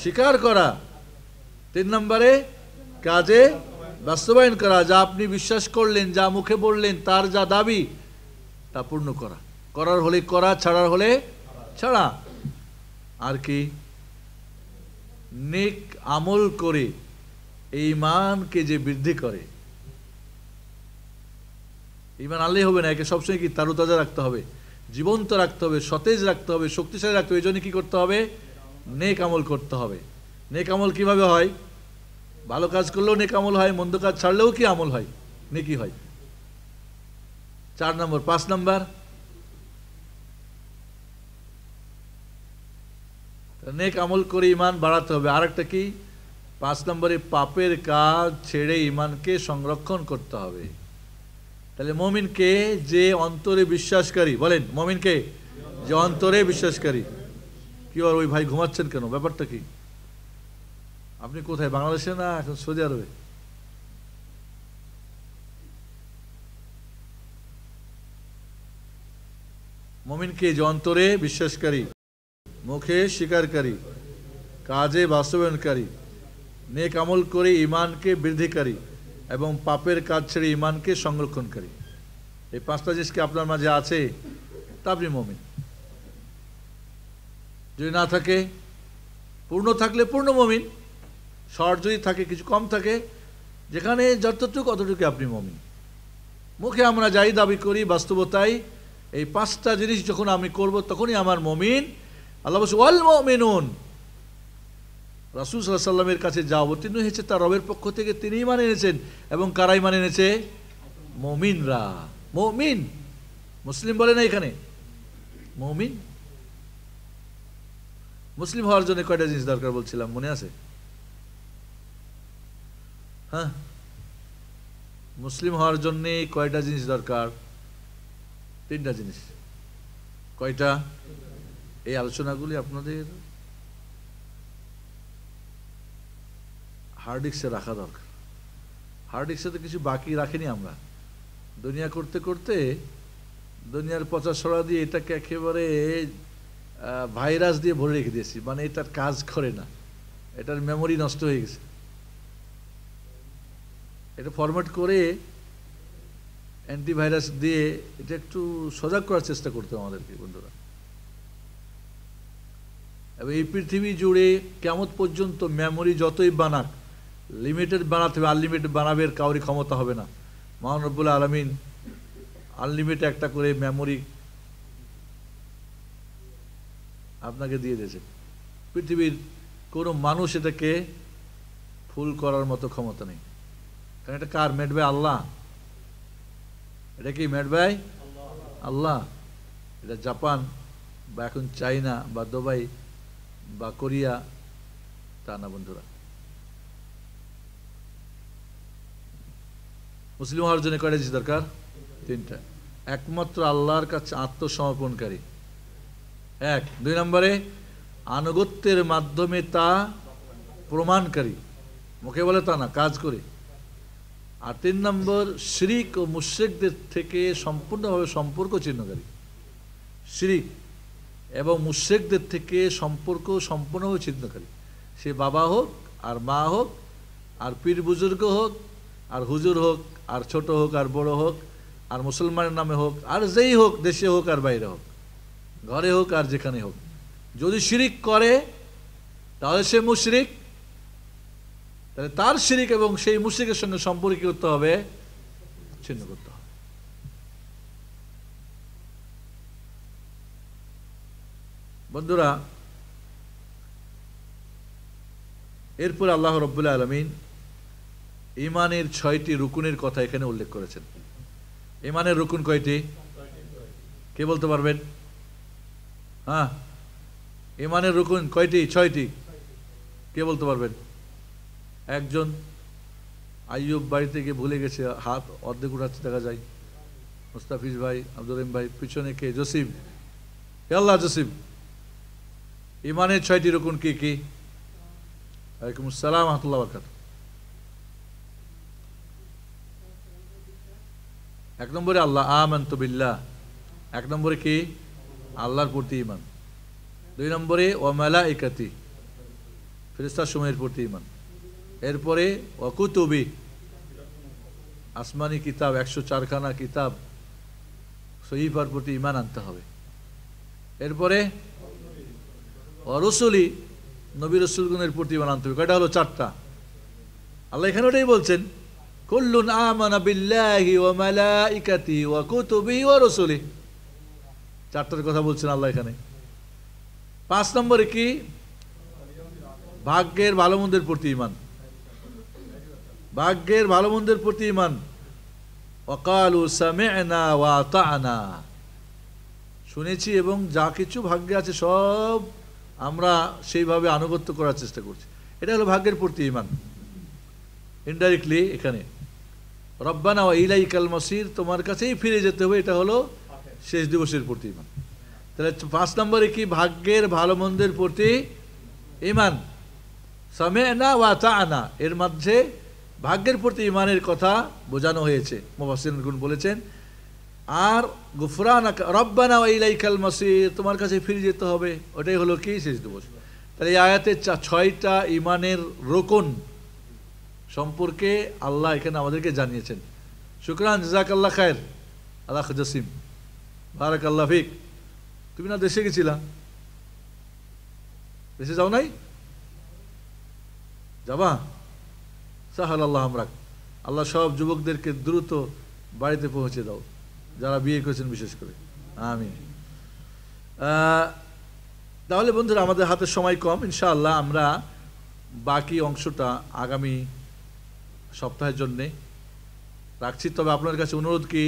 স্বীকার করা, 3 নম্বরে কাজে বাস্তবায়ন করা। যা আপনি বিশ্বাস করলেন, যা মুখে বললেন, তার যা দাবি তা পূর্ণ করা। করার হলে করা, ছাড়ার হলে ছাড়া। আর কি? নেক আমল করে এই ঈমানকে যে বৃদ্ধি করে। ঈমান আনলেই হবে না, একে সবসময় কি তারুতাজা রাখতে হবে, জীবন্ত রাখতে হবে, সতেজ রাখতে হবে, শক্তিশালী রাখতে হবে। এই জন্য কি করতে হবে? নেক আমল করতে হবে। নেক আমল কিভাবে হয়? ভালো কাজ করলেও নেক আমল হয়, মন্দ কাজ ছাড়লেও কি আমল হয়? নেকি হয়। 4 নম্বর। 5 নম্বর, নেক আমল করে ঈমান বাড়াতে হবে। আরেকটা কি? 5 নম্বরে পাপের কাজ ছেড়ে ঈমানকে সংরক্ষণ করতে হবে। তাহলে মুমিনকে যে অন্তরে বিশ্বাসকারী, বলেন মুমিনকে যে অন্তরে বিশ্বাসকারী। কি আর ওই ভাই ঘুমাচ্ছেন কেন? ব্যাপারটা কি? আপনি কোথায়, বাংলাদেশে না এখন সৌদি আরবে? মুমিনকে যে অন্তরে বিশ্বাসকারী, মুখে স্বীকারকারী, কাজে বাস্তবায়নকারী, নেক আমল করে ঈমানকে বৃদ্ধিকারী এবং পাপের কাজ ছেড়ে ঈমানকে সংরক্ষণকারী। এই 5টা জিনিস কি আপনার মাঝে আছে? তা আপনি মুমিন। যদি না থাকে, পূর্ণ থাকলে পূর্ণ মুমিন, শর্ট যদি থাকে, কিছু কম থাকে, যেখানে যতটুকু অতটুকু আপনি মুমিন। মুখে আমরা যাই দাবি করি, বাস্তবতায় এই 5টা জিনিস যখন আমি করব তখনই আমার মুমিন। আল্লাহ বলছে ওয়াল মুমিনুন, রাসূল সাল্লাল্লাহু আলাইহি ওয়াসাল্লামের কাছে যা অবতীর্ণ হয়েছে তার রবের পক্ষ থেকে তিনি ঈমান এনেছেন। এবং কারা ঈমান এনেছে? মুমিনরা। মুমিন, মুসলিম বলে না এখানে, মুমিন। মুসলিম হওয়ার জন্য কয়টা জিনিস দরকার বলছিলাম, মনে আছে? হ্যাঁ, মুসলিম হওয়ার জন্য কয়টা জিনিস দরকার? 3টা জিনিস। কয়টা? এই আলোচনাগুলি আপনাদের হার্ড ডিস্কে রাখা দরকার। হার্ড ডিস্কে তো কিছু বাকি রাখিনি আমরা, দুনিয়া করতে করতে দুনিয়ার পচা ছড়া দিয়ে এটাকে একেবারে ভাইরাস দিয়ে ভরে রেখে দিয়েছি, মানে এটার কাজ করে না, এটার মেমোরি নষ্ট হয়ে গেছে। এটা ফরম্যাট করে অ্যান্টিভাইরাস দিয়ে এটা একটু সজাগ করার চেষ্টা করতে হবে আমাদেরকে বন্ধুরা। এবং এই পৃথিবী জুড়ে কিয়ামত পর্যন্ত মেমোরি যতই বানাক, লিমিটেড বানাতে হবে, আনলিমিটেড বানাবের কাউরি ক্ষমতা হবে না। মহান রব্বুল আলামিন আনলিমিটেড একটা করে মেমোরি আপনাকে দিয়ে দিয়েছে। পৃথিবীর কোনো মানুষ এটাকে ফুল করার মতো ক্ষমতা নেই। কারণ এটা কার? মেড বাই আল্লাহ। এটা কি মেড বাই আল্লাহ? এটা জাপান বা এখন চাইনা বা দুবাই বা কোরিয়া তা না বন্ধুরা। মুসলিম হওয়ার জন্য কয়টা জিনিস দরকার? তিনটা। একমাত্র আল্লাহর কাছে আত্মসমর্পণকারী, এক। দুই নম্বরে আনুগত্যের মাধ্যমে তা প্রমাণকারী, মুখে বলে তা না, কাজ করে। আর তিন নম্বর শিরিক ও মুশরিকদের থেকে সম্পূর্ণভাবে সম্পর্ক ছিন্নকারী। শিরিক এবং মুশরিকদের থেকে সম্পর্ক সম্পূর্ণভাবে ছিন্নকারী। সে বাবা হোক আর মা হোক আর পীর বুজুর্গ হোক আর হুজুর হোক আর ছোট হোক আর বড় হোক আর মুসলমানের নামে হোক আর যেই হোক, দেশে হোক আর বাইরে হোক, ঘরে হোক আর যেখানে হোক, যদি শিরিক করে তাহলে সে মুশরিক। তাহলে তার শিরিক এবং সেই মুশরিকের সঙ্গে সম্পর্ক করতে হবে, ছিন্ন করতে হবে। বন্ধুরা, এরপর আল্লাহ রাব্বুল আলামিন ঈমানের ৬টি রুকুনের কথা এখানে উল্লেখ করেছেন। ঈমানের রুকুন কয়টি? কে বলতে পারবেন? হ্যাঁ, ঈমানের রুকুন কয়টি? ৬টি। কে বলতে পারবেন? একজন। আইয়ুব বাড়িতে গিয়ে ভুলে গেছে, হাত অর্ধেক উঠাচ্ছে দেখা যায়। মুস্তাফিজ ভাই, আব্দুর রহিম ভাই, পিছনে কে? জসিম। হে আল্লাহ, জসিম। ঈমানের ৬টি রুকুন কি কি? ওয়ালাইকুম আসসালাম ওয়া রাহমাতুল্লাহি ওয়া বারাকাতুহু। এক নম্বরে আল্লাহ, আমানতু বিল্লাহ। এক নম্বরে কি? আল্লাহর প্রতি ঈমান। দুই নম্বরে ওয়া মালাইকাতি, ফেরেশতার সমূহের প্রতি ঈমান। এরপরে ওয়া কুতুবি, আসমানি কিতাব, ১০৪খানা কিতাব, সহিফার প্রতি ঈমান আনতে হবে। এরপরে ওয়া রুসুলি, নবী রাসূলগণের প্রতি ঈমান আনতে হবে। কয়টা হলো? 4টা। আল্লাহ এখানে ওটাই বলছেন, কুল্লুন আমানা বিল্লাহি ওয়া মালাইকাতিহি ওয়া কুতুবিহি ওয়া রুসুলিহি। 4টার কথা বলছেন আল্লাহ এখানে। 5 নম্বরে কি? ভাগ্যের ভালো মন্দের প্রতি ঈমান। ভাগ্যের ভালো মন্দের প্রতি ঈমান। ওয়াকালু সামি'না ওয়া আতা'না, শুনেছি এবং যা কিছু ভাগ্যে আছে সব আমরা সেইভাবে আনুগত্য করার চেষ্টা করছি। এটা হলো ভাগ্যের প্রতি ঈমান। ইনডাইরেক্টলি এখানে রব্বানা ওয়া ইলাইকাল মাসির, তোমার কাছেই ফিরে যেতে হবে, এটা হলো শেষ দিবসের প্রতি ঈমান। তাহলে 5 নম্বরে কি? ভাগ্যের ভালো মন্দের প্রতি ঈমান। সামি'না ওয়া আতা'না, এর মাঝে ভাগ্যের প্রতি ঈমানের কথা বোঝানো হয়েছে, মুফাসসিরগণ বলেছেন। আর গুফরানাকা রব্বানা ওয়া ইলাইকাল মাসির, তোমার কাছে ফিরে যেতে হবে, ওটাই হলো কি? শেষ দিবস। তাহলে এই আয়াতে 6টা ঈমানের রুকন সম্পর্কে আল্লাহ এখানে আমাদেরকে জানিয়েছেন। শুকরান, জাযাকাল্লাহ খায়ের। আল্লাহ জসিম, বারাকাল্লাহ ফিক। তুমি না দেশে গেছিলা? দেশে যাও নাই? যাবা? সাহাল আল্লাহ আমরাক, আল্লাহ সব যুবকদেরকে দ্রুত বাড়িতে পৌঁছে দাও, যারা বিয়ে করেছেন বিশেষ করে। আমিন। তাহলে বন্ধুরা, আমাদের হাতে সময় কম, ইনশাআল্লাহ আমরা বাকি অংশটা আগামী সপ্তাহের জন্যে রাখছি। তবে আপনার কাছে অনুরোধ কি,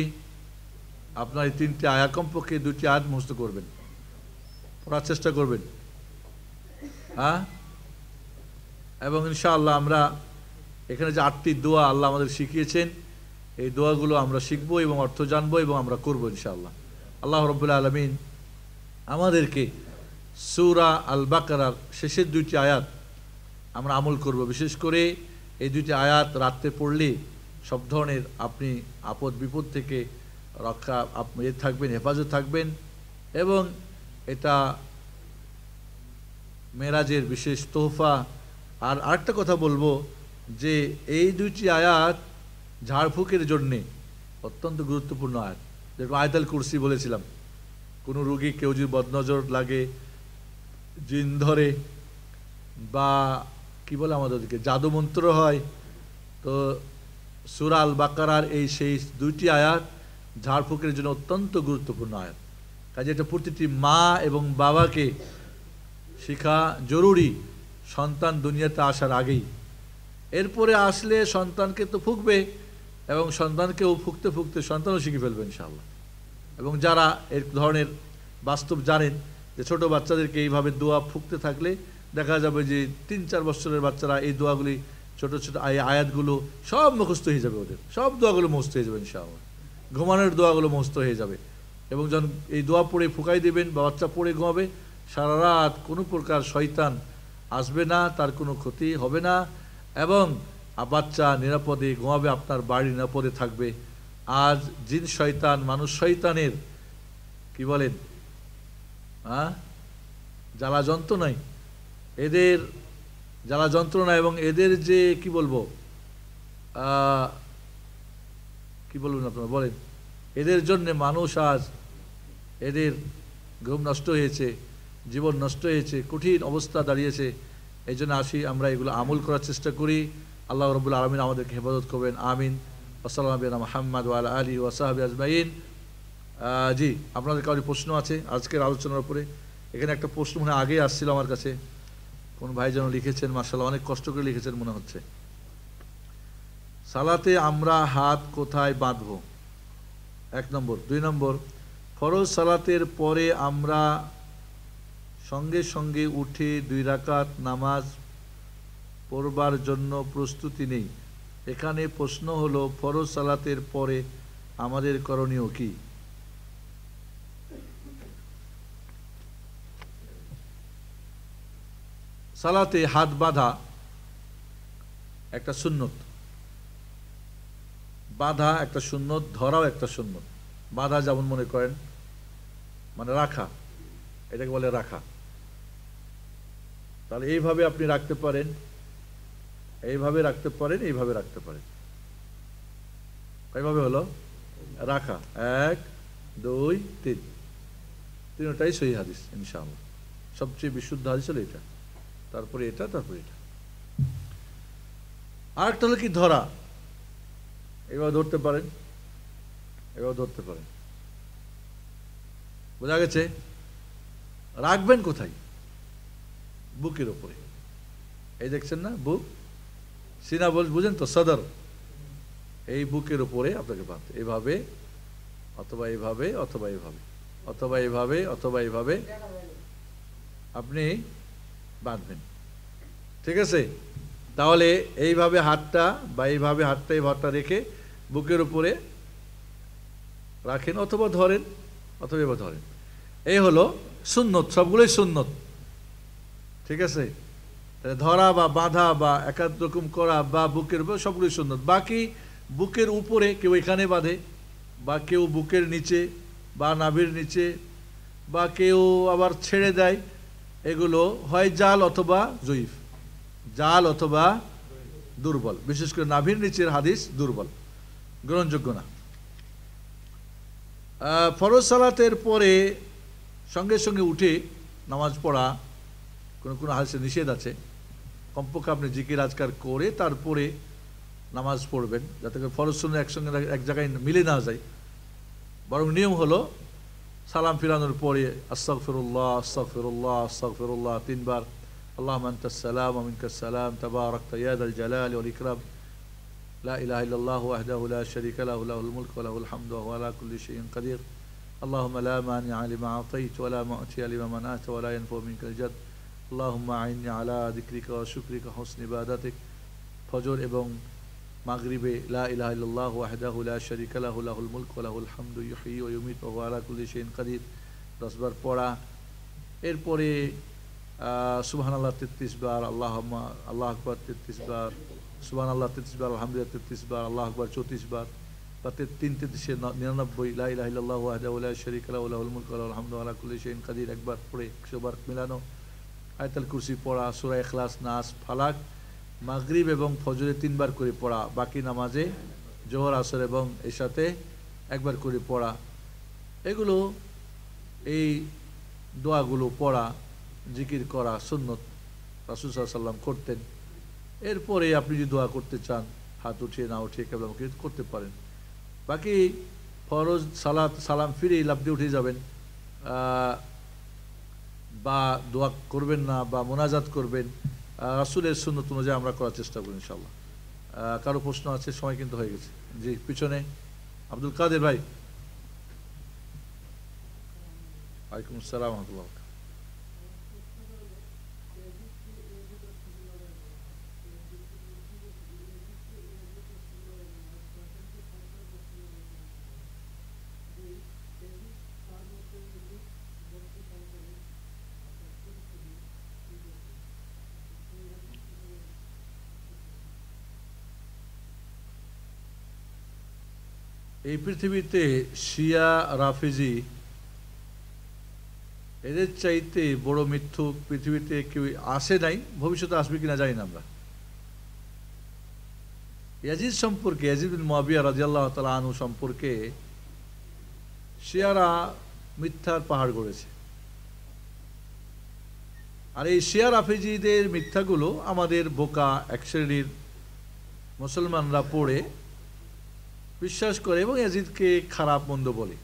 আপনার এই 3টি আয়াত, কমপক্ষে 2টি আয়াত মুখস্থ করবেন, পড়ার চেষ্টা করবেন। হ্যাঁ, এবং ইনশাআল্লাহ আমরা এখানে যে 8টি দোয়া আল্লাহ আমাদের শিখিয়েছেন, এই দোয়াগুলো আমরা শিখবো এবং অর্থ জানবো এবং আমরা করবো ইনশাআল্লাহ। আল্লাহ রাব্বুল আলামিন আমাদেরকে সূরা আল বাকারার শেষের 2টি আয়াত আমরা আমল করব। বিশেষ করে এই দুইটি আয়াত রাত্রে পড়লে সব ধরনের আপনি আপদ বিপদ থেকে রক্ষা আপনি থাকবেন, হেফাজত থাকবেন। এবং এটা মেরাজের বিশেষ তোহফা। আর আরেকটা কথা বলবো যে এই দুইটি আয়াত ঝাড়ফুঁকের জন্যে অত্যন্ত গুরুত্বপূর্ণ আয়াত। যেরকম আয়াতুল কুরসি বলেছিলাম, কোনো রোগী কেউ যদি বদনজর লাগে, জিন ধরে, বা কি বলে আমাদের ওদিকে জাদুমন্ত্র হয়, তো সূরা আল বাকারার এই সেই দুইটি আয়াত ঝাড়ফুঁকের জন্য অত্যন্ত গুরুত্বপূর্ণ আয়াত। কাজে এটা প্রতিটি মা এবং বাবাকে শেখা জরুরি, সন্তান দুনিয়াতে আসার আগেই। এরপরে আসলে সন্তানকে তো ফুঁকবে, এবং সন্তানকেও ফুঁকতে ফুঁকতে সন্তানও শিখে ফেলবে ইনশাআল্লাহ। এবং যারা এই ধরনের বাস্তব জানেন যে ছোট বাচ্চাদেরকে এইভাবে দোয়া ফুঁকতে থাকলে দেখা যাবে যে 3-4 বছরের বাচ্চারা এই দোয়াগুলি, ছোট ছোট আয়াতগুলো সব মুখস্থ হয়ে যাবে, ওদের সব দোয়াগুলো মুখস্থ হয়ে যাবে ইনশাআল্লাহ। ঘুমানোর দোয়াগুলো মুখস্থ হয়ে যাবে। এবং যখন এই দোয়া পড়ে ফুঁকাই দেবেন বা বাচ্চা পড়ে ঘুমাবে, সারা রাত কোনো প্রকার শয়তান আসবে না, তার কোনো ক্ষতি হবে না, এবং বাচ্চা নিরাপদে ঘুমাবে, আপনার বাড়ি নিরাপদে থাকবে। আজ জিন শয়তান, মানুষ শয়তানের কি বলেন জ্বালা যন্ত্রণায়, এদের জ্বালা যন্ত্রণা এবং এদের যে কি বলবো কি বলবেন আপনারা বলেন, এদের জন্য মানুষ আজ এদের ঘুম নষ্ট হয়েছে, জীবন নষ্ট হয়েছে, কঠিন অবস্থা দাঁড়িয়েছে। এই জন্য আসি আমরা এগুলো আমল করার চেষ্টা করি। আল্লাহ রাব্বুল আলামিন আমাদেরকে হেফাজত করবেন, আমিন। আসসালামু আলাইকুম মুহাম্মদ ওয়া আলা আলিহি ওয়া সাহবিহি আজমাইন। জি, আপনাদের কারো প্রশ্ন আছে আজকের আলোচনার উপরে? এখানে একটা প্রশ্ন মনে আগে আসছিল আমার কাছে, কোন ভাই যেন লিখেছেন, মাশাআল্লাহ অনেক কষ্ট করে লিখেছেন মনে হচ্ছে। সালাতে আমরা হাত কোথায় বাঁধবো? 1 নম্বর। 2 নম্বর, ফরজ সালাতের পরে আমরা সঙ্গে সঙ্গে উঠে 2 রাকাত নামাজ পড়বার জন্য প্রস্তুতি নেই। এখানে প্রশ্ন হলো, ফরজ সালাতের পরে আমাদের করণীয় কি? সালাতে হাত বাঁধা একটা সুন্নত, বাঁধা একটা সুন্নত, ধরাও একটা সুন্নত। বাঁধা যেমন মনে করেন মানে রাখা, এটাকে বলে রাখা। তাহলে এইভাবে আপনি রাখতে পারেন, এইভাবে রাখতে পারেন, এইভাবে রাখতে পারেন। কয়ভাবে হলো? রাখা 1, 2, 3, তিনটাই সহিহ হাদিস ইনশাআল্লাহ। সবচেয়ে বিশুদ্ধ হাদিস হলো এটা, তারপরে এটা, তারপরে এটা। আরেকটা হলো কি ধরা, এভাবে ধরতে পারেন, এভাবে ধরতে পারেন। বোঝা গেছে? রাখবেন কোথায়? বুকের উপরে। এই দেখছেন না বুক, সিনা বুঝেন তো, সদর, এই বুকের উপরে আপনাকে বাঁধতে, এইভাবে অথবা এইভাবে অথবা এইভাবে অথবা এইভাবে অথবা এইভাবে আপনি বাঁধবেন। ঠিক আছে? তাহলে এইভাবে হাতটা বা এইভাবে হাতটা এই ভাতটা রেখে বুকের উপরে রাখেন, অথবা ধরেন, অথবা এবার ধরেন। এই হলো সুন্নত, সবগুলোই সুন্নত। ঠিক আছে? ধরা বা বাঁধা বা একাধ রকম করা বা বুকের উপর সবগুলোই সুন্নত। বাকি বুকের উপরে কেউ এখানে বাঁধে, বা কেউ বুকের নিচে বা নাভির নিচে, বা কেউ আবার ছেড়ে দেয়, এগুলো হয় জাল অথবা জয়ীফ, জাল অথবা দুর্বল। বিশেষ করে নাভির নিচের হাদিস দুর্বল, গ্রহণযোগ্য না। ফরজ সালাতের পরে সঙ্গে সঙ্গে উঠে নামাজ পড়া কোনো কোনো হাদিসে নিষেধ আছে। কমপক্ষে আপনি জিকির আজকার করে তারপরে নামাজ পড়বেন, যাতে করে ফরজ সুন্নাত একসঙ্গে এক জায়গায় মিলে না যায়। বরং নিয়ম হলো সালাম ফিরানোর পরে আস্তাগফিরুল্লাহ আস্তাগফিরুল্লাহ আস্তাগফিরুল্লাহ 3 বার, আল্লাহুম্মা আনতাস সালাম ওয়া মিনকাস সালাম তাবারাকতা ইয়া যাল জালালি ওয়াল ইকরাম, লা ইলাহা ইল্লাল্লাহু ওয়াহদাহু লা শারীকা লাহু লাহুল মুলকু ওয়া লাহুল হামদু ওয়া হুয়া আলা কুল্লি শাইইন কাদির, আল্লাহুম্মা লা মানি'a লিমা আ'তাইতা ওয়া লা মু'তিয়া লিমা মানা'তা ওয়া লা ইয়ানফা'ু মিনকাল জাদ, আল্লাহুম্মা আ'ইন্নি আলা যিকরিকা ওয়া শুকরিকা ওয়া হুসনি ইবাদাতিক। ফজর এবং মাগরিবে লা ইলাহা ইল্লাল্লাহু ওয়াহদাহু লা শারীকা লাহু লাহুল মুলকু ওয়া লাহুল হামদু ইউহয়ি ওয়া ইউমীতু ওয়া হুয়া আলা কুল্লি শাইইন কাদির 10 বার পড়া। এরপরে সুবহানাল্লাহ 33 বার, আল্লাহু আকবার 33 বার, সুবহানাল্লাহ 33 বার, আলহামদুলিল্লাহ 33 বার, আল্লাহু আকবার 34 বার, বা 99 লা ইলাহা ইল্লাল্লাহু ওয়াহদাহু লা শারীকা লাহু লাহুল মুলকু ওয়া লাহুল হামদু ওয়া আলা কুল্লি শাইইন কাদির একবার পড়ে 100 বার মিলানো, আয়াতুল কুরসি পড়া, সূরা ইখলাস, নাস, ফালাক মাগরিব এবং ফজরে 3 বার করে পড়া, বাকি নামাজে জোহর, আসর এবং এশাতে একবার করে পড়া। এগুলো এই দোয়াগুলো পড়া, জিকির করা সুন্নত, রাসূল সাল্লাল্লাহু আলাইহি ওয়াসাল্লাম করতেন। এরপরে আপনি যদি দোয়া করতে চান হাত উঠিয়ে না উঠিয়ে কিবলামুখী করতে পারেন। বাকি ফরজ সালাত সালাম ফিরেই লাফ দিয়ে উঠে যাবেন, বা দোয়া করবেন না বা মোনাজাত করবেন, রাসূলের সুন্নত অনুযায়ী আমরা করার চেষ্টা করি ইনশাআল্লাহ। কারো প্রশ্ন আছে? সময় কিন্তু হয়ে গেছে। জি, পিছনে আব্দুল কাদের ভাই। ওয়ালাইকুম আসসালাম ওয়া রাহমাতুল্লাহ। এই পৃথিবীতে শিয়া রাফিজি এদের চাইতে বড় মিথ্যুক পৃথিবীতে কেউ আসে নাই, ভবিষ্যতে আসবে কিনা জানি না আমরা। ইয়াজিদ সম্পর্কে, ইয়াজিদ বিন মুআবিয়া রাদিয়াল্লাহু তাআলা আনহু সম্পর্কে শিয়ারা মিথ্যার পাহাড় গড়েছে। আর এই শিয়া রাফিজিদের মিথ্যাগুলো আমাদের বোকা এক শ্রেণীর মুসলমানরা পড়ে বিশ্বাস করে এবং ইয়াজিদকে খারাপ মন্দ বলে।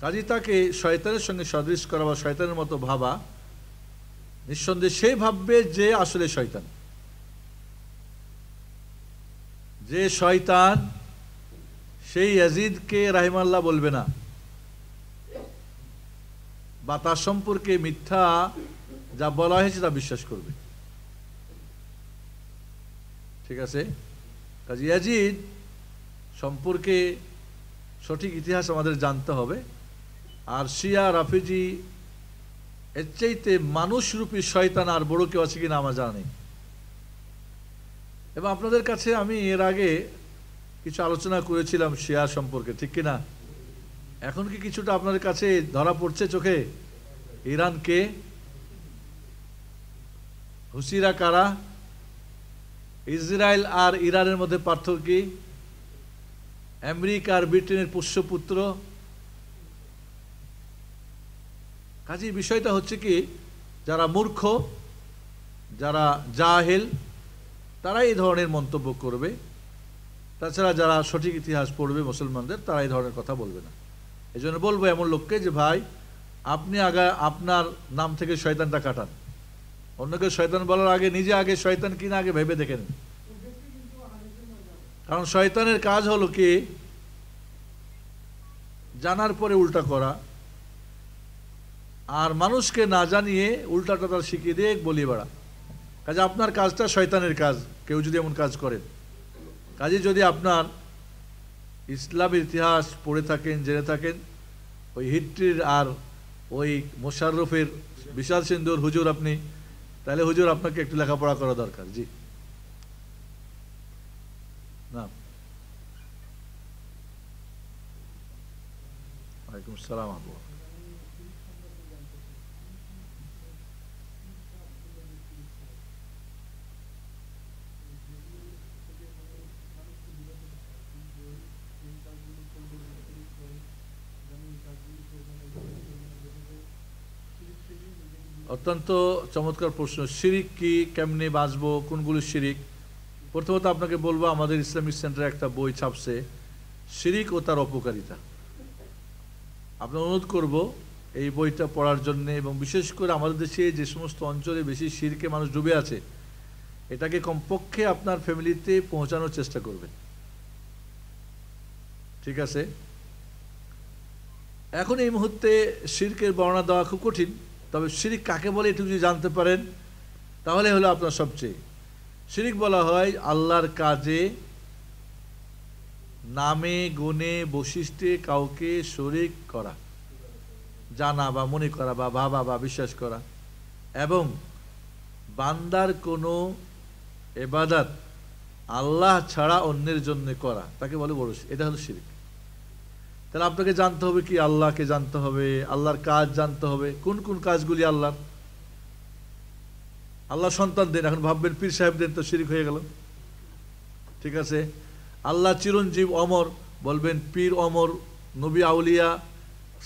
কাজী তাকে শয়তানের সঙ্গে সদৃশ করা বা শয়তানের মতো ভাবা, নিঃসন্দেহে সে ভাববে যে আসলে শয়তান। যে শয়তান সেই ইয়াজিদকে রাহিমাল্লাহ বলবে না, বা তার সম্পর্কে মিথ্যা যা বলা হয়েছে তা বিশ্বাস করবে। ঠিক আছে? কাজী ইয়াজিদ সম্পর্কে সঠিক ইতিহাস আমাদের জানতে হবে। আর শিয়া রাফিজি এর চাইতে মানুষরূপী শয়তান আর বড় কেউ আছে কিনা আমার জানা নেই। এবং আপনাদের কাছে আমি এর আগে কিছু আলোচনা করেছিলাম শিয়া সম্পর্কে, ঠিক কিনা? এখন কি কিছুটা আপনাদের কাছে ধরা পড়ছে চোখে? ইরান কে? হুসিরা কারা? ইসরায়েল আর ইরানের মধ্যে পার্থক্য কি? আমেরিকা আর ব্রিটেনের পোষ্যপুত্র। কাজেই বিষয়টা হচ্ছে কি, যারা মূর্খ, যারা জাহেল, তারা এই ধরনের মন্তব্য করবে। তাছাড়া যারা সঠিক ইতিহাস পড়বে মুসলমানদের, তারা এই ধরনের কথা বলবে না। এই জন্য বলবো এমন লোককে যে ভাই আপনি আগে আপনার নাম থেকে শয়তানটা কাটান। অন্যকে শয়তান বলার আগে নিজে আগে শয়তান কিনা আগে ভেবে দেখেন। কারণ শয়তানের কাজ হলো কি, জানার পরে উল্টা করা, আর মানুষকে না জানিয়ে উল্টাটা তার শিখিয়ে দিয়ে বলিয়ে বেড়া। কাজে আপনার কাজটা শয়তানের কাজ, কেউ যদি এমন কাজ করেন। কাজে যদি আপনার ইসলামের ইতিহাস পড়ে থাকেন, জেনে থাকেন, ওই হিট্রির আর ওই মোশাররফের বিশাল সিন্ধুর হুজুর আপনি, তাহলে হুজুর আপনাকে একটু লেখাপড়া করা দরকার। জি না। ওয়ালাইকুম আসসালাম। অত্যন্ত চমৎকার প্রশ্ন। শিরিক কি, কেমনে বাঁচবো, কোনগুলো শিরিক? প্রথমত আপনাকে বলবো আমাদের ইসলামিক সেন্টারে একটা বই ছাপছে, শিরিক ও তার অপকারিতা। আপনার অনুরোধ করব এই বইটা পড়ার জন্য, এবং বিশেষ করে আমাদের দেশে যে সমস্ত অঞ্চলে বেশি শিরকে মানুষ ডুবে আছে, এটাকে কমপক্ষে আপনার ফ্যামিলিতে পৌঁছানোর চেষ্টা করবেন। ঠিক আছে? এখন এই মুহূর্তে শিরকের বর্ণনা দেওয়া খুব কঠিন, তবে শিরিক কাকে বলে একটু যদি জানতে পারেন তাহলে হলো আপনার সবচেয়ে। শিরিক বলা হয় আল্লাহর কাজে, নামে, গুণে, বৈশিষ্ট্যে কাউকে শরীক করা, জানা বা মনে করা বা ভাবা বা বিশ্বাস করা, এবং বান্দার কোনো ইবাদত আল্লাহ ছাড়া অন্যের জন্য করা, তাকে বলে বড় শিরক। এটা হলো শিরক। তাহলে আপনাকে জানতে হবে কি, আল্লাহকে জানতে হবে, আল্লাহর কাজ জানতে হবে, কোন কোন কাজগুলি আল্লাহর। আল্লাহ সন্তান দেন, এখন ভাববেন পীর সাহেব দেন, তো শিরক হয়ে গেল। ঠিক আছে। আল্লাহ চিরঞ্জীব অমর, বলবেন পীর অমর, নবী আউলিয়া,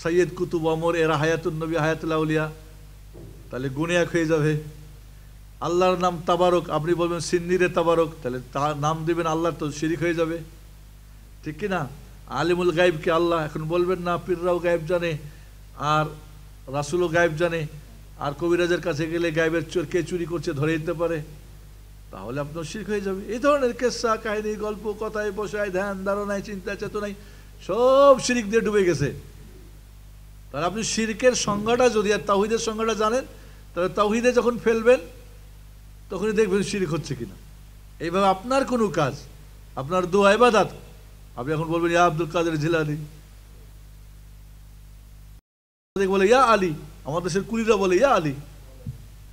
সৈয়দ কুতুব অমর, এরা হায়াতুন নবী হায়াতুল আউলিয়া, তাহলে গুণে এক হয়ে যাবে। আল্লাহর নাম তাবারক, আপনি বলবেন সিন্নিরে তাবারক, তাহলে তার নাম দেবেন আল্লাহর, তো শিরিক হয়ে যাবে। ঠিক কি না? আলিমুল গায়েবকে আল্লাহ, এখন বলবেন না পীররাও গায়েব জানে, আর রাসূলও গায়েব জানে, আর কবিরাজের কাছে গেলে গায়েবের চোর কে চুরি করছে ধরে দিতে পারে, তাহলে আপনার শিরক হয়ে যাবে। এই ধরনের কেসা কাহিনী, গল্প, কথায় বসায়, ধ্যান ধারণায়, চিন্তা চেতনায় সব শিরিক দিয়ে ডুবে গেছে। তাহলে আপনি শিরকের সংজ্ঞাটা যদি আর তাওহীদের সংজ্ঞাটা জানেন, তাহলে তাওহীদে যখন ফেলবেন তখনই দেখবেন শিরক হচ্ছে কিনা। এইভাবে আপনার কোনো কাজ, আপনার দোয়া ইবাদত, আপনি এখন বলবেন ইয়া আব্দুল কাদের জিলানী, বলে ইয়া আলী, আমাদের দেশের কুলিরা বলে ইয়া আলী।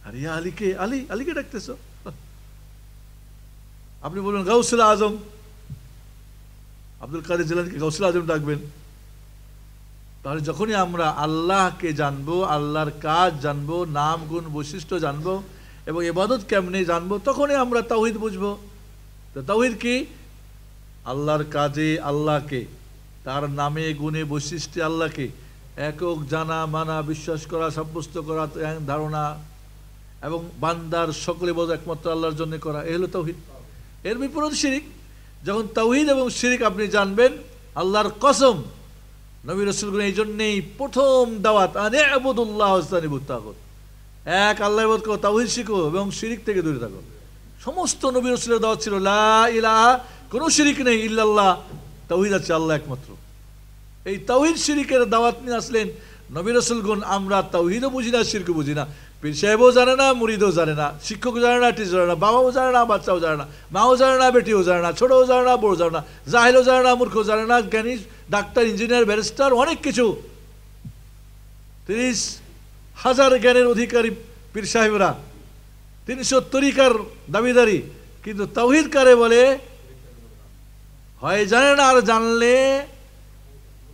আর ইয়া আলীকে, আলীকে ডাকতেছ। আপনি বলবেন গাউসুল আজম, আব্দুল কাদের জিলানীকে গাউসুল আজম ডাকবেন। তাহলে যখনই আমরা আল্লাহকে জানবো, আল্লাহর কাজ জানবো, নাম গুণ বৈশিষ্ট্য জানবো এবং ইবাদত কেমনে জানবো, তখনই আমরা তাওহীদ বুঝবো। তো তাওহীদ কি? আল্লাহর কাজে আল্লাহকে, তার নামে গুণে বৈশিষ্ট্যে আল্লাহকে একক জানা, মানা, বিশ্বাস করা, সাব্যস্ত করা, ধারণা, এবং বান্দার সকলে বোঝা একমাত্র আল্লাহর জন্য করা, এ হলো তাওহীদ। এর বিপরীত শিরিক। যখন তাওহীদ এবং শিরিক আপনি জানবেন, আল্লাহর কসম, নবী রাসূলগণ এই জন্যেই প্রথম দাওয়াত আনে আবুদুল্লাহ ওয়াজতানিবুত তাগুত, এক আল্লাহর ইবাদত করো, তাওহীদ শিখো এবং শিরিক থেকে দূরে থাকো। সমস্ত নবী রাসূলের দাওয়াত ছিল লা ইলাহা, কোনো শিরিক নেই, ইল্লাল্লাহ, তাওহীদ আছে, আল্লাহ একমাত্র। এই তাওহীদ শিরিকের দাওয়াত নিয়ে আসলেন নবী রাসূলগণ। আমরা তাওহীদও বুঝি না, শিরকও বুঝি না, পীর সাহেবও জানে না, মুরিদও জানে না, শিক্ষক জানে না, টিচার জানে না, বাবাও জানে না, বাচ্চাও জানে না, মাও জানে না, বেটিও জানে না, ছোটও জানে না, বড়ও জানে না, জাহেলও জানে না, মূর্খও জানে না, জ্ঞানী, ডাক্তার, ইঞ্জিনিয়ার, ব্যারিস্টার, অনেক কিছু, 30,000 জ্ঞানের অধিকারী পীর সাহেবরা, 300 তরিকার দাবিদারি, কিন্তু তাওহীদ কারে বলে হয় জানে না, আর জানলে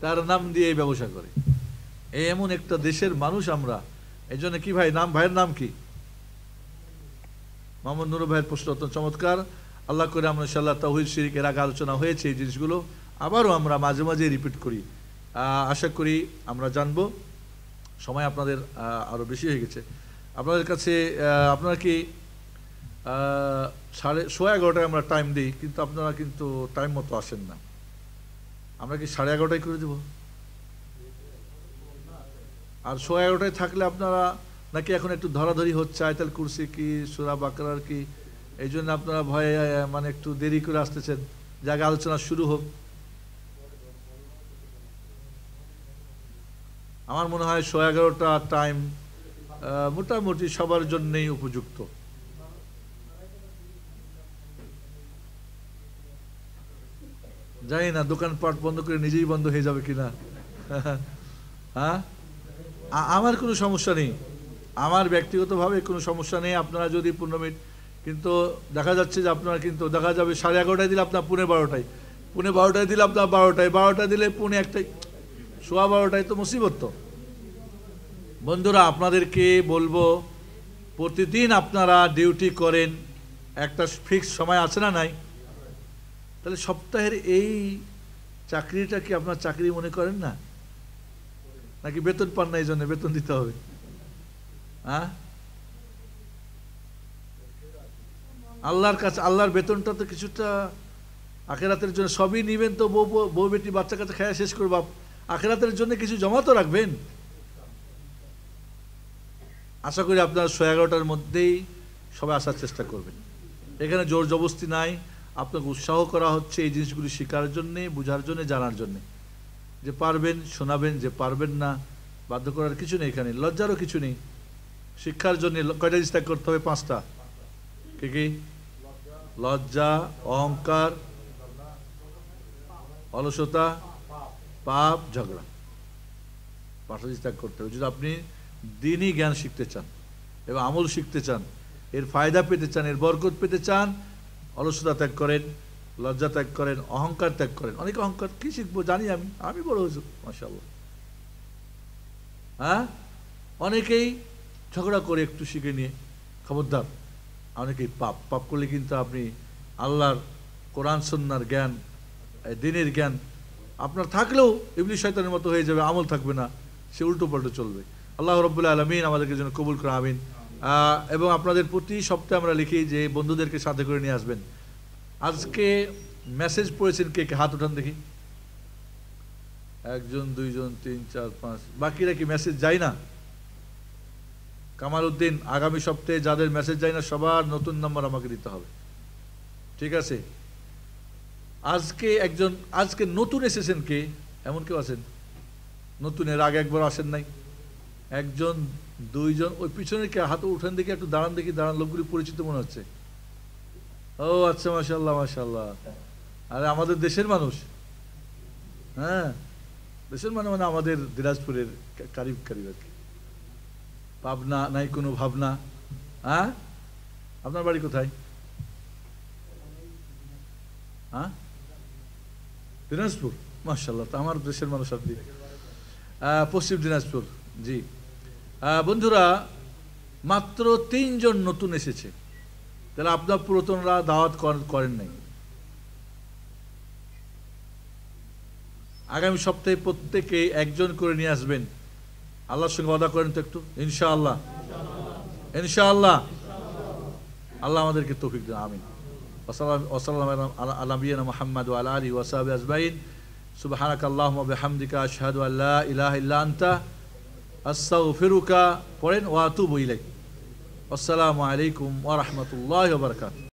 তার নাম দিয়ে ব্যবসা করে। এমন একটা দেশের মানুষ আমরা। এই জন্য কি ভাই নাম, ভাইয়ের নাম কি? মোহাম্মদ নুরু ভাইয়ের প্রশ্ন অত্যন্ত চমৎকার। আল্লাহ করে আমরা ইনশাআল্লাহ তাওহীদ শিরিক এর আগে আলোচনা হয়েছে, এই জিনিসগুলো আবারও আমরা মাঝে মাঝে রিপিট করি, আশা করি আমরা জানবো। সময় আপনাদের আরও বেশি হয়ে গেছে। আপনাদের কাছে আপনারা কি 11:30 আমরা টাইম দিই, কিন্তু আপনারা কিন্তু টাইম মতো আসেন না। আমরা কি 11:30 করে দেব? আর 11:30 থাকলে আপনারা নাকি এখন একটু ধরাধরি হচ্ছে, আয়াতুল কুরসি কি, সূরা বাকারার কি, এই জন্য আপনারা ভয়ে মানে একটু দেরি করে আসতেছেন, যে আগে আলোচনা শুরু হোক। আমার মনে হয় 11:30 টাইম মোটামুটি সবার জন্যই উপযুক্ত। জানি না দোকানপাট বন্ধ করে নিজেই বন্ধ হয়ে যাবে কিনা। হ্যাঁ, আমার কোনো সমস্যা নেই, আমার ব্যক্তিগতভাবে কোনো সমস্যা নেই। আপনারা যদি 15 মিনিট, কিন্তু দেখা যাচ্ছে যে আপনারা কিন্তু দেখা যাবে 11:30 দিলে আপনার 11:15, 11:15 দিলে আপনার 12টায়, 12টায় দিলে 1:15, 12:15 তো মুসিবত। তো বন্ধুরা, আপনাদেরকে বলবো প্রতিদিন আপনারা ডিউটি করেন, একটা ফিক্সড সময় আছে না নাই? তাহলে সপ্তাহের এই চাকরিটা কি আপনার চাকরি মনে করেন না? নাকি বেতন পান না এই জন্য বেতন দিতে হবে? হ্যাঁ, আল্লাহর কাছে আল্লাহর বেতনটা তো কিছুটা আখেরাতের জন্য, সবই নিবেন তো বউ বেটি বাচ্চা কাচ্চা খায়া শেষ করব, আখেরাতের জন্য কিছু জমা তো রাখবেন। আশা করি আপনারা 11:30 মধ্যেই সবাই আসার চেষ্টা করবেন। এখানে জোর জবরদস্তি নাই, আপনাকে উৎসাহ করা হচ্ছে এই জিনিসগুলি শেখার জন্যে, বোঝার জন্যে, জানার জন্যে। যে পারবেন শোনাবেন, যে পারবেন না বাধ্য করার কিছু নেই, এখানে লজ্জারও কিছু নেই। শিক্ষার জন্য কয়টা জিনিস ত্যাগ করতে হবে? 5টা। কি কি? লজ্জা, অহংকার, অলসতা, পাপ, ঝগড়া, 5টা জিনিস ত্যাগ করতে হবে। যদি আপনি দিনই জ্ঞান শিখতে চান এবং আমল শিখতে চান, এর ফায়দা পেতে চান, এর বরকত পেতে চান, অলসতা ত্যাগ করেন, লজ্জা ত্যাগ করেন, অহংকার ত্যাগ করেন। অনেকে অহংকার কি শিখবো জানি আমি বড় হুজুর মাশাআল্লাহ। হ্যাঁ, অনেকেই ঝগড়া করে একটু শিখে নিয়ে, খবরদার, অনেকেই পাপ করলে কিন্তু আপনি আল্লাহর কোরআন সুন্নাহর জ্ঞান, দ্বীনের জ্ঞান আপনার থাকলেও ইবলিস শয়তানের মতো হয়ে যাবে, আমল থাকবে না, সে উল্টো পাল্টো চলবে। আল্লাহ রাব্বুল আলামিন আমাদেরকে যেন কবুল করে, আমিন। এবং আপনাদের প্রতি সপ্তাহে আমরা লিখি যে বন্ধুদেরকে সাথে করে নিয়ে আসবেন। আজকে মেসেজ পড়েছেন কে কে? হাত উঠান দেখি। 1 জন 2 জন 3 4 5, বাকিরা কি মেসেজ যায় না? কামাল উদ্দিন, আগামী সপ্তাহে যাদের মেসেজ যায় না সবার নতুন নাম্বার আমাকে দিতে হবে, ঠিক আছে? আজকে নতুন এসেছেন কে? এমন কেউ আছেন নতুন, এর আগে একবার আসেন নাই? 1 জন 2 জন, ওই পিছনে কে? হাত উঠান দেখি, একটু দাঁড়ান দেখি, দাঁড়ান, লোকগুলি পরিচিত মনে হচ্ছে। ও আচ্ছা, মাশাআল্লাহ মাশাআল্লাহ। আরে আমাদের দেশের মানুষ, হ্যাঁ দেশের মানে আমাদের দিনাজপুরের কারিব আর কি। পাবনা নাই কোনো ভাবনা। হ্যাঁ, আপনার বাড়ি কোথায়? হ্যাঁ, দিনাজপুর, মাশাআল্লাহ। তো আমার দেশের মানুষ আপনি। পশ্চিম দিনাজপুর, জি। বন্ধুরা, মাত্র 3 জন নতুন এসেছে, তাহলে আপনার পুরাতনরা দাওয়াত করেন নাই। আগামী সপ্তাহে প্রত্যেকে 1 জন করে নিয়ে আসবেন। আল্লাহর সঙ্গে ওয়াদা করেন তো একটু, ইনশাআল্লাহ ইনশাআল্লাহ। আল্লাহ আমাদেরকে তৌফিক দেন, আমিন। ওয়াসাল্লামু আলা নবিয়িনা মুহাম্মদ ওয়া আলা আলিহি ওয়া সাহবিহি আজমাইন। সুবহানাকাল্লাহুম্মা ওয়া বিহামদিকা আশহাদু আল্লা ইলাহা ইল্লা আনতা আস্তাগফিরুকা পড়েন ওয়া আতুবু ইলাইক। আসসালামু আলাইকুম ওয়া রাহমাতুল্লাহি ওয়া বারাকাতুহু।